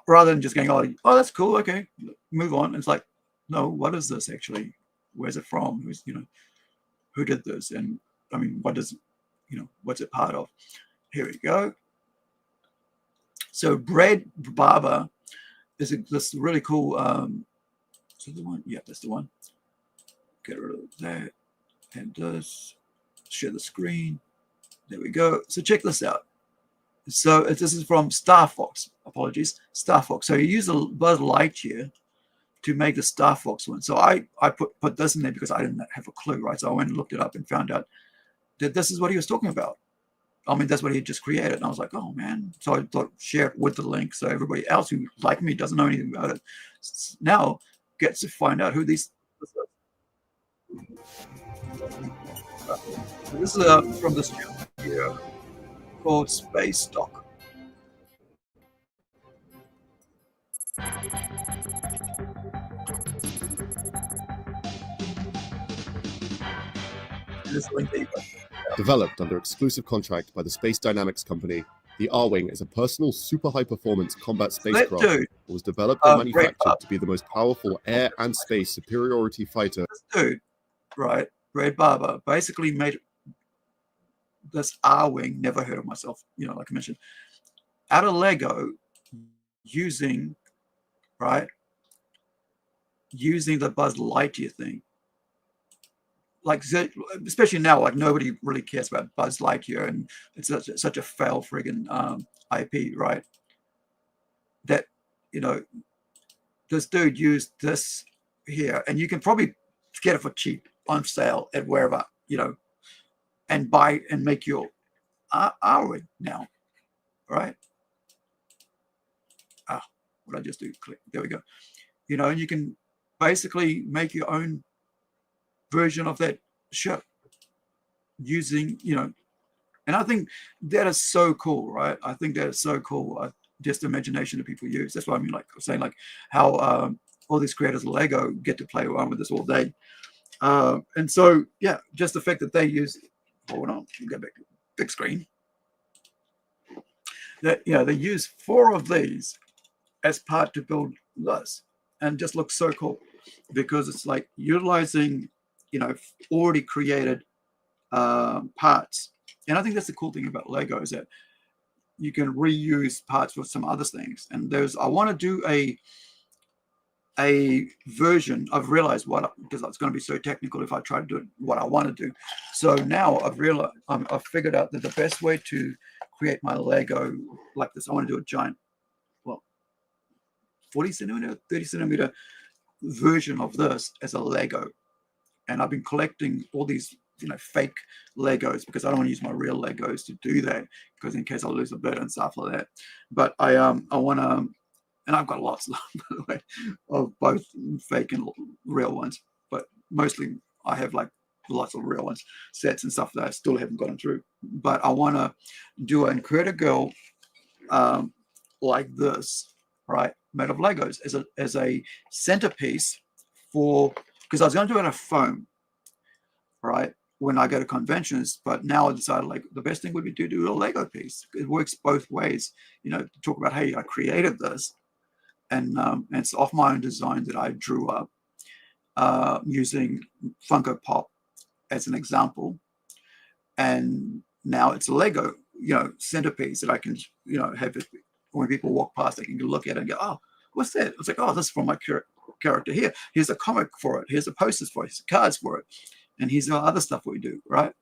Rather than just going, oh, that's cool, okay, move on. It's like, no, what is this actually? Where's it from? Who did this? And I mean, what's it part of? Here we go. So Brad Barber is this really cool. Is it the one? Yeah, that's the one. Get rid of that and this. Share the screen. There we go. So check this out. So this is from Star Fox. Apologies, Star Fox. So you use a Buzz Lightyear to make the Star Fox one. So I put this in there because I didn't have a clue, right? So I went and looked it up and found out that this is what he was talking about. I mean, that's what he just created. And I was like, oh, man. So I thought, share it with the link so everybody else who, like me, doesn't know anything about it, now gets to find out who these. This is from this channel here called Space Stock. This link there you go. Developed under exclusive contract by the Space Dynamics company, the R-Wing is a personal super high-performance combat spacecraft that was developed and manufactured to be the most powerful air and space superiority fighter. This dude, right, Brad Barber, basically made this R-Wing, never heard of myself, like I mentioned, out of Lego using the Buzz Lightyear thing. Like, especially now, like nobody really cares about Buzz Lightyear, and it's such a fail friggin' IP, right? That this dude used this here, and you can probably get it for cheap on sale at wherever, and buy and make your R-Wing now, right? What I just do? Click. There we go. And you can basically make your own version of that ship using, and I think that is so cool, right? I think that is so cool. Just the imagination that people use. That's what I mean, like saying, like how all these creators of Lego get to play around with this all day. And so, yeah, just the fact that they use, hold on, go back to big screen. That, they use 4 of these as part to build this, and just looks so cool because it's like utilizing already created parts. And I think that's the cool thing about Lego, is that you can reuse parts for some other things. And I want to do a version. I've realized because it's going to be so technical if I try to do it what I want to do. So now I've figured out that the best way to create my Lego like this, I want to do a giant, 40 centimeter, 30 centimeter version of this as a Lego. And I've been collecting all these, fake Legos because I don't want to use my real Legos to do that, because in case I lose a bit and stuff like that. But I want to, and I've got lots, by the way, of both fake and real ones. But mostly I have like lots of real ones, sets and stuff that I still haven't gotten through. But I want to do and create a girl like this, right, made of Legos as a centerpiece for. Because I was going to do it out of foam, right, when I go to conventions. But now I decided, like, the best thing would be to do a Lego piece. It works both ways, to talk about, hey, I created this. And it's off my own design that I drew up using Funko Pop as an example. And now it's a Lego, centerpiece that I can, have it, when people walk past, they can look at it and go, oh, what's that? It's like, oh, this is from my character here. Here's a comic for it. Here's the posters for it. Here's the cards for it. And here's the other stuff we do, right?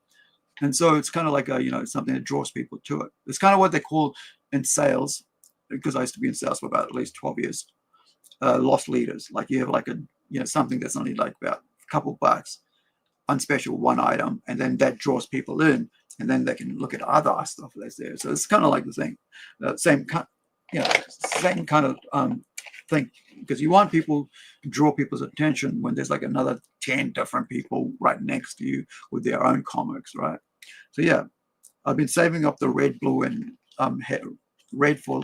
And so it's kind of like something that draws people to it. It's kind of what they call in sales, because I used to be in sales for about at least 12 years, lost leaders. Like you have like something that's only like about a couple bucks, on special, one item, and then that draws people in, and then they can look at other stuff that's there. So it's kind of like the thing, same kind of thing, because you want people to draw people's attention when there's like another 10 different people right next to you with their own comics, right? So yeah, I've been saving up the red, blue, and red for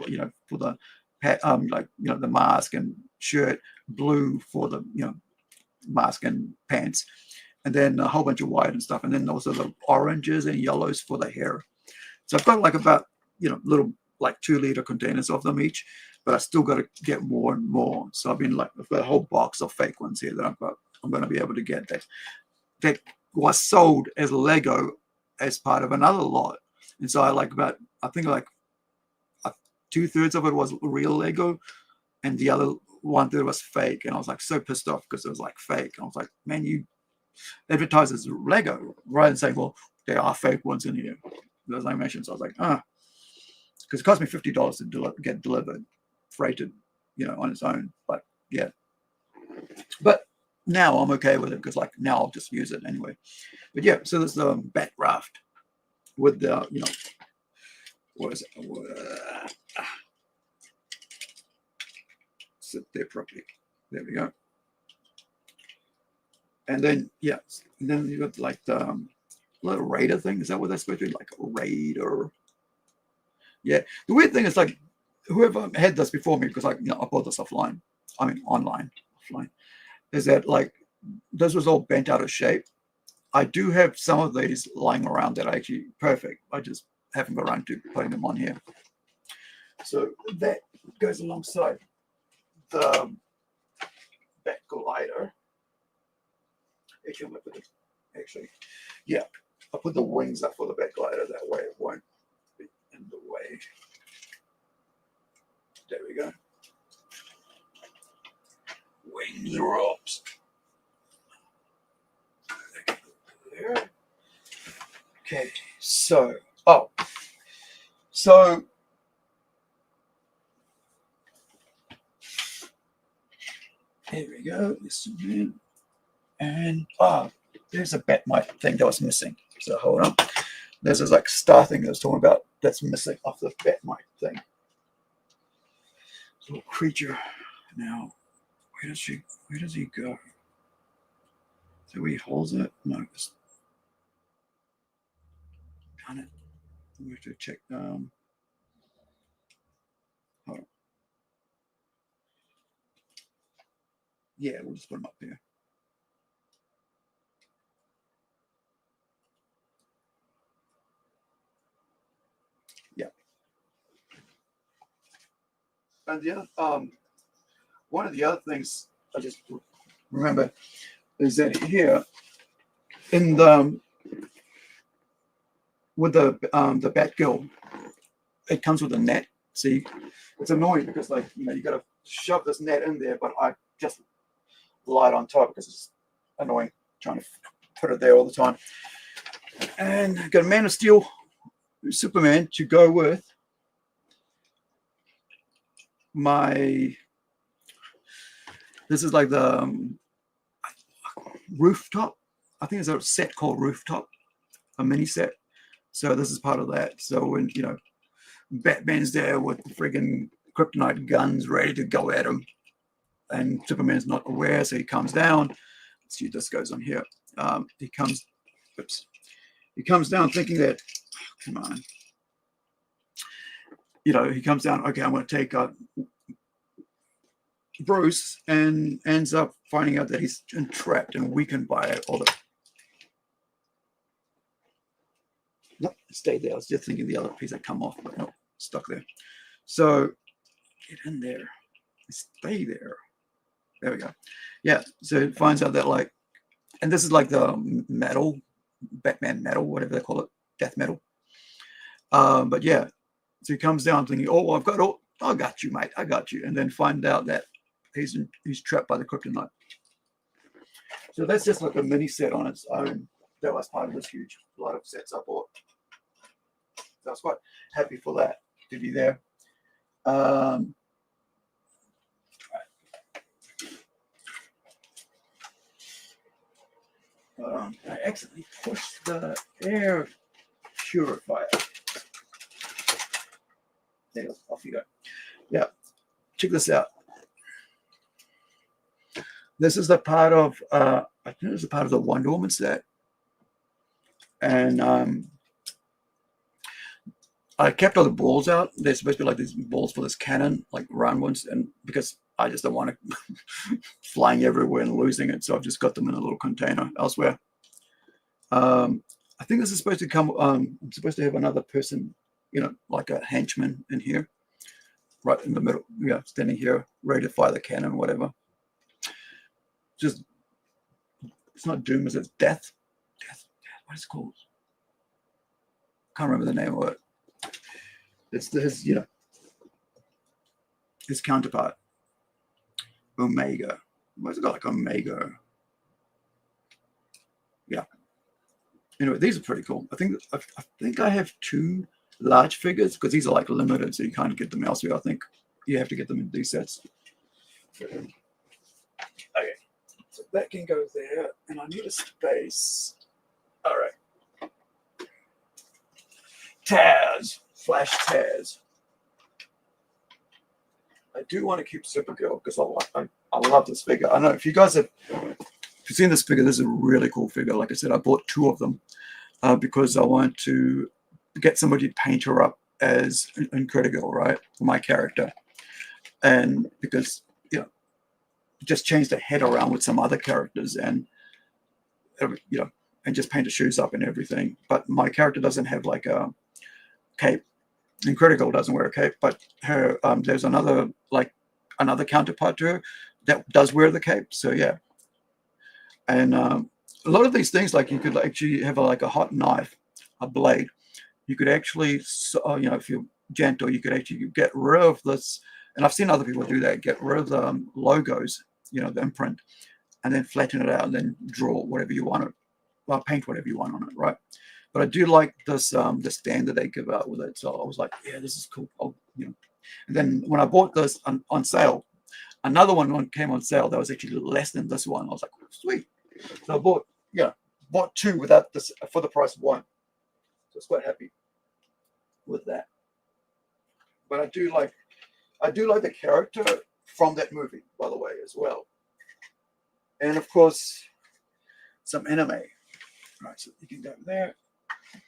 for the the mask and shirt, blue for the mask and pants, and then a whole bunch of white and stuff, and then also the oranges and yellows for the hair. So I've got like about little like 2-liter containers of them each, but I still got to get more and more. So I've got a whole box of fake ones here that I'm going to be able to get that was sold as Lego as part of another lot. And so I think 2/3 of it was real Lego, and the other 1/3 was fake. And I was like so pissed off because it was like fake. And I was like, man, you advertise as Lego rather than saying, well, there are fake ones in here. Those I mentioned. So I was like, because it cost me $50 to get delivered, freighted, on its own. But yeah, but now I'm okay with it because like now I'll just use it anyway. But yeah, so there's the bat raft with the what is it? Sit there properly. There we go. And then you got like the little raider thing. Is that what that's supposed to be? Like a raider? Yeah. The weird thing is like whoever had this before me, because I bought this online, is that like this was all bent out of shape. I do have some of these lying around that are actually perfect. I just haven't got around to putting them on here. So that goes alongside the back glider. Yeah, I'll put the wings up for the back glider. That way it won't be in the way. There we go. Wings ropes. There. Okay, so here we go. And there's a Batmite thing that was missing. So hold on. There's this like star thing that I was talking about that's missing off the Batmite thing. Little creature. Now, where does he go? So he holds it? No, it's done it. We have to check. Hold on. Yeah, we'll just put him up there. Yeah. And the other, one of the other things I just remember is that here in the with the Batgirl, it comes with a net. See, it's annoying because like you got to shove this net in there, but I just lie it on top because it's annoying trying to put it there all the time. And I got a Man of Steel, Superman to go with my. This is like the rooftop. I think there's a set called Rooftop, a mini set. So this is part of that. So when Batman's there with the friggin' kryptonite guns ready to go at him, and Superman's not aware, so he comes down. Let's see, this goes on here. He comes down thinking that, come on, he comes down. Okay, I'm going to take Bruce, and ends up finding out that he's entrapped and weakened by all the. Nope, stayed there. I was just thinking the other piece had come off, but no, stuck there. So get in there, stay there. There we go. Yeah, so it finds out that like, and this is like the metal, Batman metal, whatever they call it, death metal. But yeah, so he comes down thinking, oh, I got you, mate, I got you, and then find out that he's trapped by the kryptonite. So that's just like a mini set on its own. That was part of this huge lot of sets I bought. So I was quite happy for that to be there. I accidentally pushed the air purifier. There you go. Off you go. Yeah, check this out. This is the part of I think it's a part of the Wonder Woman set, and I kept all the balls out. They're supposed to be like these balls for this cannon, like round ones, and because I just don't want it flying everywhere and losing it, so I've just got them in a little container elsewhere. I think this is supposed to come. I'm supposed to have another person, you know, like a henchman in here, right in the middle. Yeah, standing here, ready to fire the cannon, whatever. Just, it's not Doom, is it? Death. What is it called? Can't remember the name of it. It's his, you know, his counterpart, Omega. What's it got, like Omega? Yeah. Anyway, these are pretty cool. I think I have 2 large figures because these are like limited, so you can't get them elsewhere. I think you have to get them in these sets. Okay, so that can go there, and I need a space. All right. Taz. Flash Taz. I do want to keep Supergirl because I love this figure. I know if you guys have, if you've seen this figure, this is a really cool figure. Like I said, I bought 2 of them because I want to get somebody to paint her up as Incredible, right, for my character, and because, you know, just change the head around with some other characters, and you know, and just paint the shoes up and everything. But my character doesn't have like a cape. Incredible doesn't wear a cape, but her there's another counterpart to her that does wear the cape. So yeah, and a lot of these things, like you could actually have like a hot knife, a blade. You could actually, you know, if you're gentle, you could actually get rid of this. And I've seen other people do that. Get rid of the logos, you know, the imprint, and then flatten it out, and then draw whatever you want, well, paint whatever you want on it, right? But I do like this the stand that they give out with it. So I was like, yeah, this is cool. You know. And then when I bought this on sale, another one came on sale that was actually less than this one. I was like, sweet. So I bought 2 without this for the price of 1. So I was quite happy with that. But I do like the character from that movie, by the way, as well. And of course, some anime. Right, so you can go there.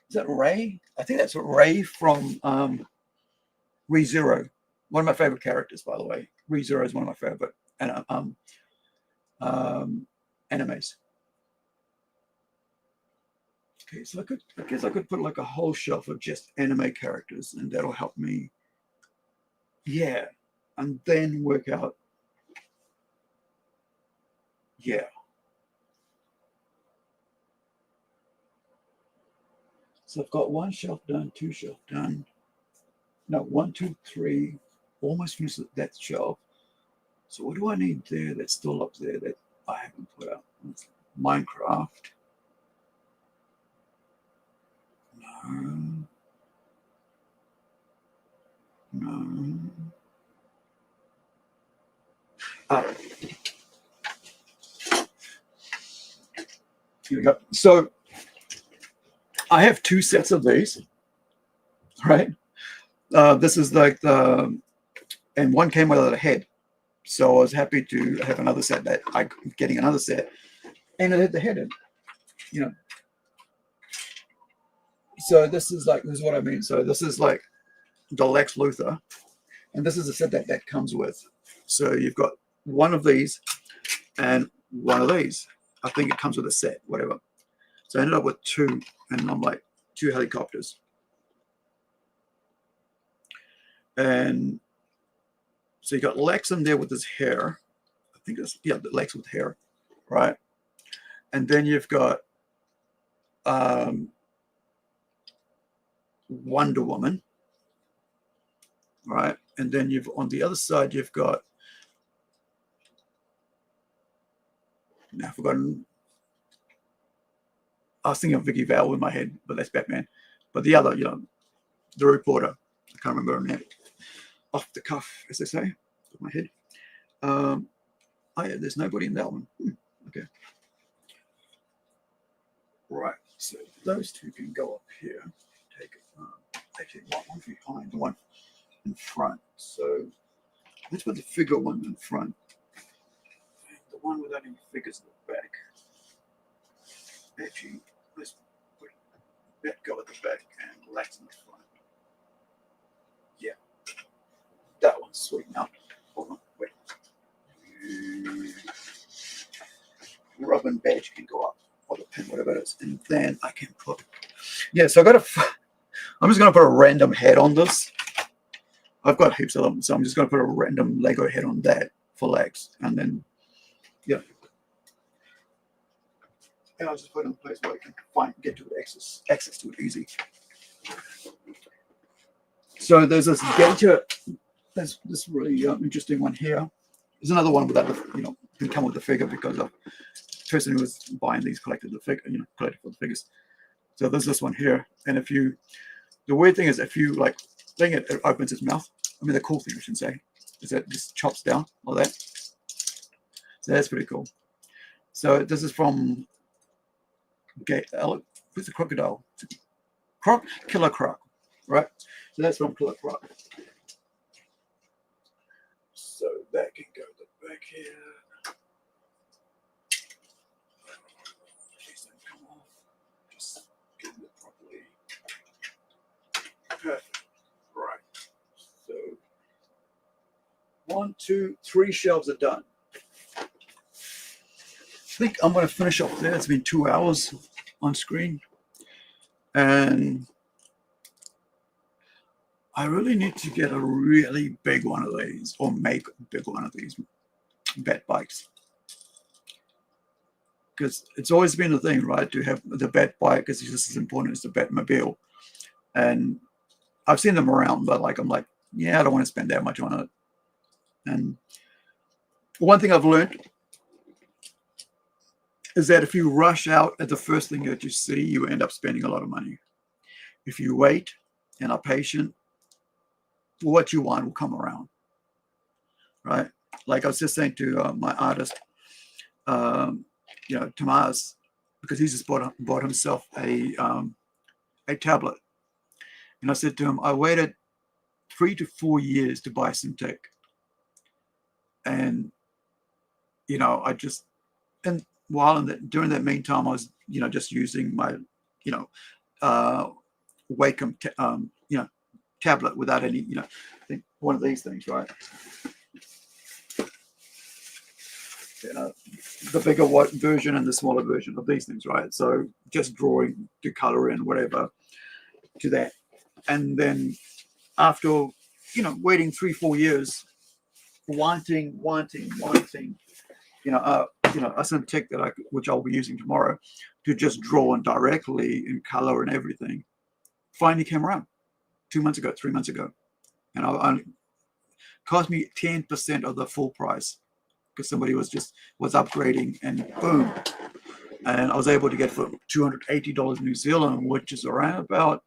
Is that Ray? I think that's Ray from ReZero. One of my favorite characters, by the way. ReZero is one of my favorite animes. Okay, so I guess I could put like a whole shelf of just anime characters, and that'll help me. Yeah, and then work out. Yeah. So I've got 1 shelf done, 2 shelf done. No, 1, 2, 3. Almost finished that shelf. So what do I need there that's still up there that I haven't put up? Minecraft. No. Here we go. So I have 2 sets of these, right? This is like the, and one came without a head. So I was happy to have another set that I'm getting another set, and it had the head in, you know. So this is what I mean. So this is like the Lex Luthor, and this is a set that comes with. So you've got 1 of these and 1 of these. I think it comes with a set, whatever. So I ended up with 2, and I'm like 2 helicopters. And so you got Lex in there with his hair. I think it's, yeah, Lex with hair, right? And then you've got Wonder Woman, right? And then you've on the other side you've got, now I've forgotten. I was thinking of Vicky Vale in my head, but that's Batman. But the other, the reporter, I can't remember her name off the cuff, as they say, in my head. Oh yeah, there's nobody in that one. Okay. Right, so those two can go up here. Take it. Actually, one behind, the one in front. So let's put the figure one in front. And the one without any figures in the back. Actually, let's put that go at the back and Lex in the front. Yeah, that one's sweet. Now, hold on, wait. Robin badge can go up, or the pin, whatever it is, and then I can put. Yeah, so I'm just going to put a random head on this. I've got heaps of them, so I'm just going to put a random Lego head on that for legs, and then and I'll just put it in a place where I can get to the access to it easy. So there's this Gator. There's this really interesting one here. There's another one without the didn't come with the figure because of the person who was buying these collected the figure, collected for the figures. So there's this one here, and the weird thing is if you thing it opens its mouth. I mean the cool thing I should say is that it just chops down like that. So that's pretty cool. So this is from who's the crocodile? Killer Croc, right? So that's from Killer Croc. So that can go to the back here. Please don't come off. Just get it properly. Perfect. Right. So 1, 2, 3 shelves are done. I think I'm going to finish off there. It's been 2 hours on screen. And I really need to get a really big one of these, or make a big one of these bat bikes. Because it's always been a thing, right, to have the bat bike is just as important as the Batmobile. And I've seen them around, but I'm like, yeah, I don't want to spend that much on it. And one thing I've learned is that if you rush out at the first thing that you see, you end up spending a lot of money. If you wait and are patient, what you want will come around, right? Like I was just saying to my artist, Tomas, because he just bought himself a tablet, and I said to him, I waited 3 to 4 years to buy some tech, and during that meantime, I was just using my Wacom tablet without any one of these things, right? The bigger version and the smaller version of these things, right? So just drawing to color in whatever to that, and then after waiting 3-4 years, wanting some tech which I'll be using tomorrow to just draw on directly in color and everything, finally came around 2 months ago, 3 months ago, and it cost me 10% of the full price because somebody was upgrading, and boom, and I was able to get for $280 New Zealand, which is around about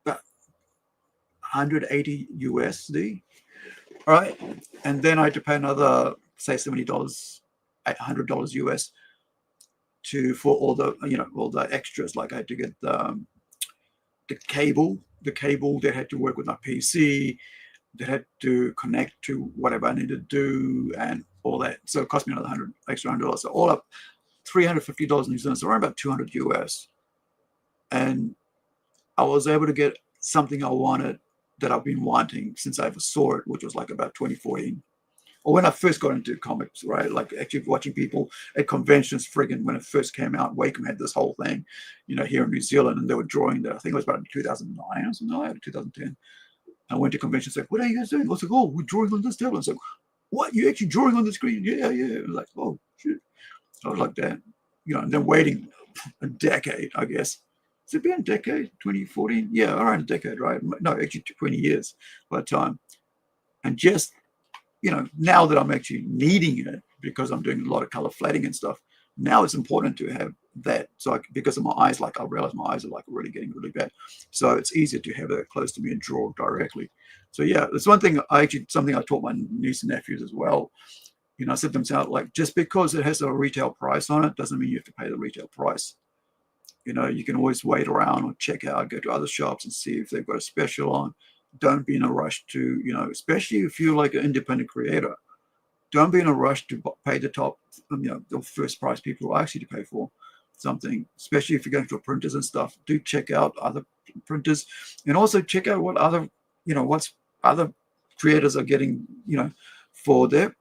180 USD. All right, and then I had to pay another, say, $70, $100 US for all the extras. Like I had to get the cable that had to work with my PC, that had to connect to whatever I needed to do, and all that. So it cost me another extra $100. So all up, $350 New Zealand, so around about 200 US. And I was able to get something I wanted, that I've been wanting since I ever saw it, which was about 2014, or when I first got into comics, right? Like actually watching people at conventions, friggin' when it first came out, Wacom had this whole thing, here in New Zealand, and they were drawing that. I think it was about 2009 or something like that, 2010. I went to conventions, like, what are you guys doing? I was like, oh, we're drawing on this tablet. I was like, what? You actually drawing on the screen? Yeah. I was like, oh, shit. I was like that, and then waiting a decade, I guess, Has it been a decade? 2014? Yeah, around a decade, right? No, actually 20 years by the time. And just, now that I'm actually needing it because I'm doing a lot of color flatting and stuff, now it's important to have that. So because of my eyes, I realize my eyes are really getting really bad. So it's easier to have that close to me and draw directly. So yeah, that's one thing something I taught my niece and nephews as well. I said to them, just because it has a retail price on it doesn't mean you have to pay the retail price. You can always wait around or check out, go to other shops and see if they've got a special on. Don't be in a rush to, especially if you're like an independent creator, don't be in a rush to pay the top, the first price people will ask you to pay for something, especially if you're going to printers and stuff. Do check out other printers and also check out what other, what's other creators are getting, for they're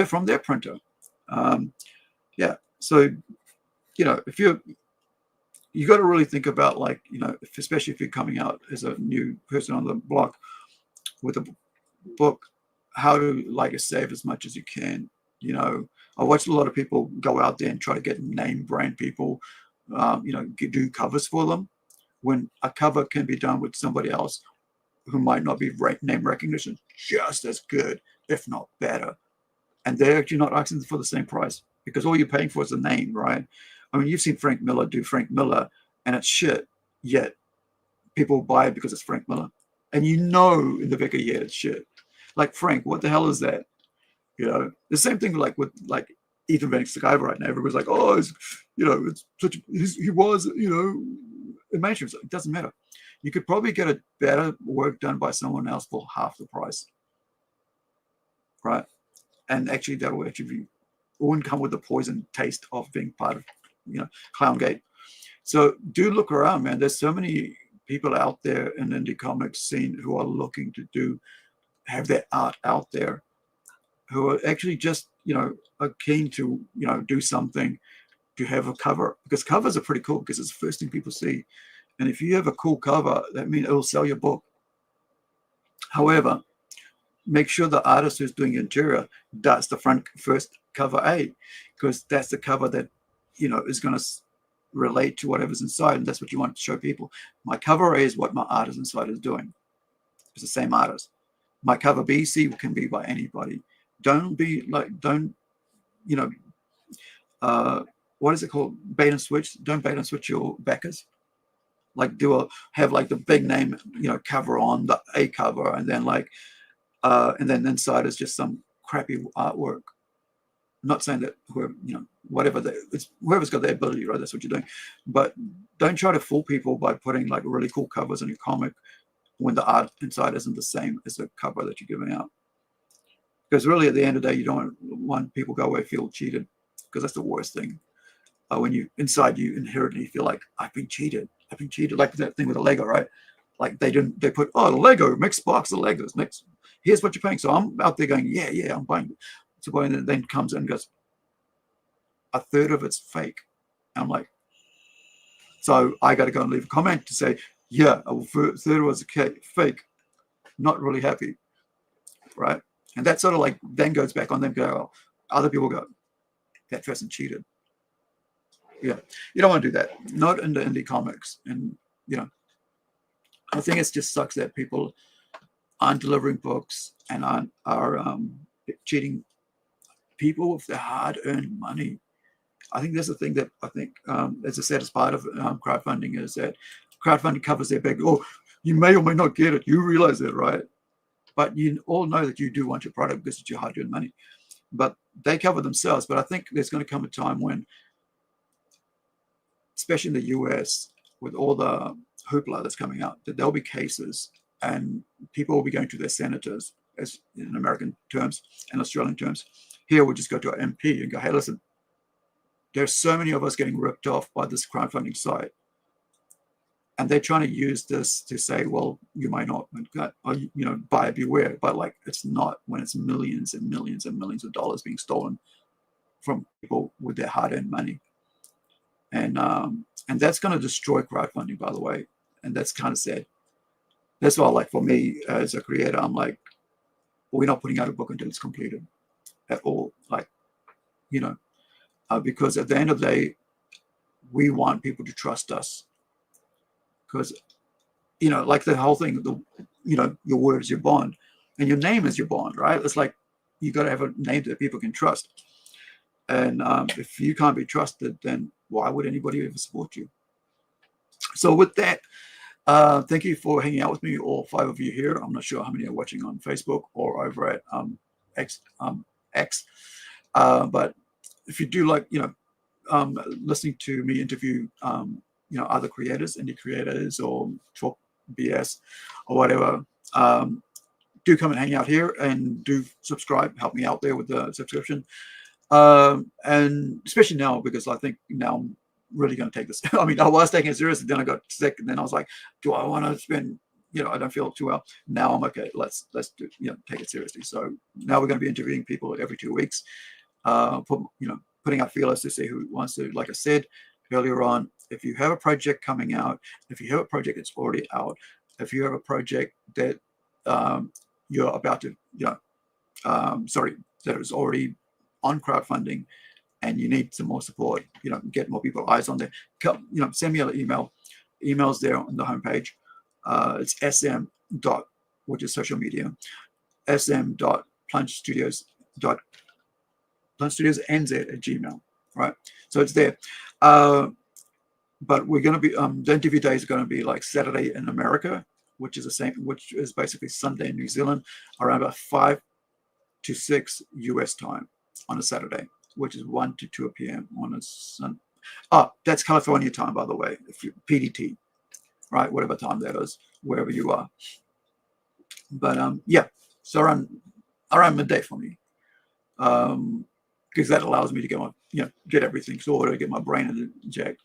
from their printer. Yeah. So, if you got to really think about especially if you're coming out as a new person on the block with a book, how to save as much as you can. I watched a lot of people go out there and try to get name brand people, do covers for them, when a cover can be done with somebody else who might not be name recognition just as good, if not better, and they're actually not asking for the same price because all you're paying for is a name, right? I mean, you've seen Frank Miller do Frank Miller, and it's shit, yet people buy it because it's Frank Miller. And in the back of your head, it's shit. Like, Frank, what the hell is that? The same thing with Ethan Van Sciver right now. Everybody's like, oh, it's such he was, in mainstream. It doesn't matter. You could probably get a better work done by someone else for half the price. Right? And actually, that will actually wouldn't come with the poison taste of being part of, Clowngate. So do look around, man. There's so many people out there in the indie comics scene who are looking to have their art out there, who are actually just, are keen to, do something to have a cover, because covers are pretty cool because it's the first thing people see. And if you have a cool cover, that means it'll sell your book. However, make sure the artist who's doing your interior does the first cover A, because that's the cover that, is going to relate to whatever's inside. And that's what you want to show people. My cover A is what my artist inside is doing. It's the same artist. My cover B, C can be by anybody. Don't be what is it called? Bait and switch. Don't bait and switch your backers. Have the big name, cover on the A cover, and then and then inside is just some crappy artwork. I'm not saying that whoever's got the ability, right? That's what you're doing. But don't try to fool people by putting really cool covers on your comic when the art inside isn't the same as the cover that you're giving out. Because really, at the end of the day, you don't want people go away feel cheated, because that's the worst thing. When you inherently feel like I've been cheated, like that thing with the Lego, right? Like they put, oh, the Lego, mixed box of Legos, here's what you're paying. So I'm out there going, yeah, I'm buying it. So when then comes in and goes, a third of it's fake. And I'm like, so I got to go and leave a comment to say, yeah, a third was fake. Not really happy, right? And that sort of then goes back on them. Go, other people go, that person cheated. Yeah, you don't want to do that. Not in the indie comics. And I think it just sucks that people aren't delivering books and are cheating people with their hard-earned money. I think that's the thing that I think is the saddest part of crowdfunding, is that crowdfunding covers their bag. Oh, you may or may not get it. You realize that, right? But you all know that you do want your product because it's your hard-earned money. But they cover themselves. But I think there's going to come a time when, especially in the US, with all the hoopla that's coming out, that there'll be cases and people will be going to their senators, as in American terms and Australian terms. Here we'll just go to our MP and go, hey, listen, there's so many of us getting ripped off by this crowdfunding site. And they're trying to use this to say, well, you might not, buyer beware. But it's not, when it's millions and millions and millions of dollars being stolen from people with their hard-earned money. And that's going to destroy crowdfunding, by the way. And that's kind of sad. That's why, for me as a creator, I'm like, we're not putting out a book until it's completed at all. Because at the end of the day, we want people to trust us. because, you know, like the whole thing, you know, your word is your bond, and your name is your bond, right? It's like you got to have a name that people can trust. And if you can't be trusted, then why would anybody ever support you? So with that, thank you for hanging out with me, all 5 of you here. I'm not sure how many are watching on Facebook or over at X. But if you do like, you know, listening to me interview, you know, other creators, indie creators, or talk BS or whatever, do come and hang out here, and do subscribe. Help me out there with the subscription. And especially now, because I think now I'm really going to take this. I mean, I was taking it seriously, then I got sick, and then I was like, do I want to spend, you know, I don't feel too well. Now I'm okay. Let's do, you know, take it seriously. So now we're going to be interviewing people every 2 weeks, putting out feelers to see who wants to. Like I said earlier on, if you have a project coming out, if you have a project that's already out, if you have a project that you're about to, that is already on crowdfunding, and you need some more support, you know, get more people eyes on there, come, you know, send me an email. Email's there on the homepage. It's which is social media, sm.plungestudios@gmail, right? So it's there. But we're going to be, the interview days are going to be like Saturday in America, which is basically Sunday in New Zealand, around about 5 to 6 US time on a Saturday, which is 1 to 2 p.m. on a Sunday. Oh, that's California time, by the way, if you PDT, right? Whatever time that is, wherever you are. But yeah, so around midday for me, because that allows me to get my, you know, get everything sorted, get my brain inject,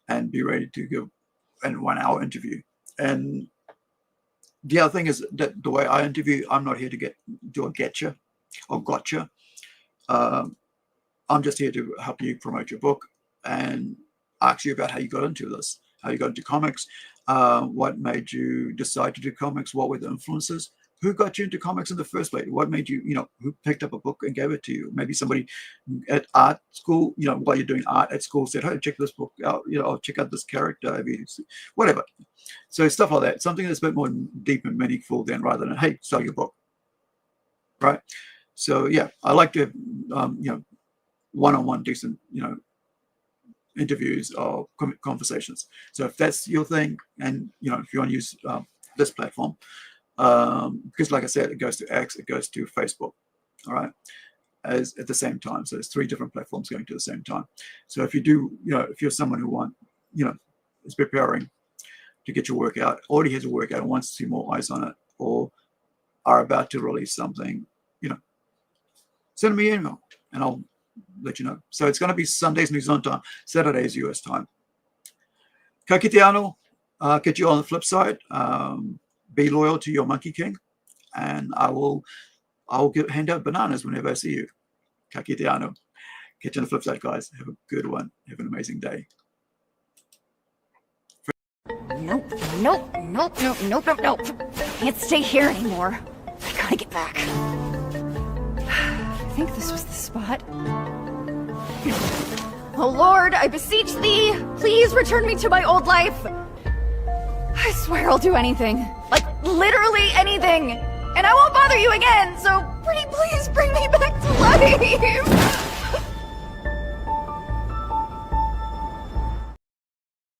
and be ready to give a 1 hour interview. And the other thing is that the way I interview, I'm not here to do a getcha or gotcha. I'm just here to help you promote your book and ask you about how you got into this, how you got into comics, what made you decide to do comics, what were the influences, who got you into comics in the first place, what made you, you know, who picked up a book and gave it to you. Maybe somebody at art school, you know, while you're doing art at school said, hey, check this book out, you know, or check out this character, whatever. So stuff like that, something that's a bit more deep and meaningful than rather than, hey, sell your book, right? So yeah, I like to have, you know, one-on-one decent, you know, interviews or conversations. So if that's your thing, and you know, if you want to use this platform, because like I said, it goes to X, it goes to Facebook, all right, as at the same time. So there's 3 different platforms going to the same time. So if you do, you know, if you're someone who is preparing to get your work out, already has a work out and wants to see more eyes on it, or are about to release something, you know, send me an email and I'll let you know. So it's going to be Sundays New Zealand time, Saturdays US time. Ka kite anō, get you on the flip side. Be loyal to your Monkey King, and I will hand out bananas whenever I see you. Ka kite anō. Catch you on the flip side, guys. Have a good one. Have an amazing day. Nope. Can't stay here anymore. I gotta get back. I think this was the spot. Oh Lord, I beseech thee, please return me to my old life. I swear I'll do anything, like literally anything, and I won't bother you again, so pretty please bring me back to life.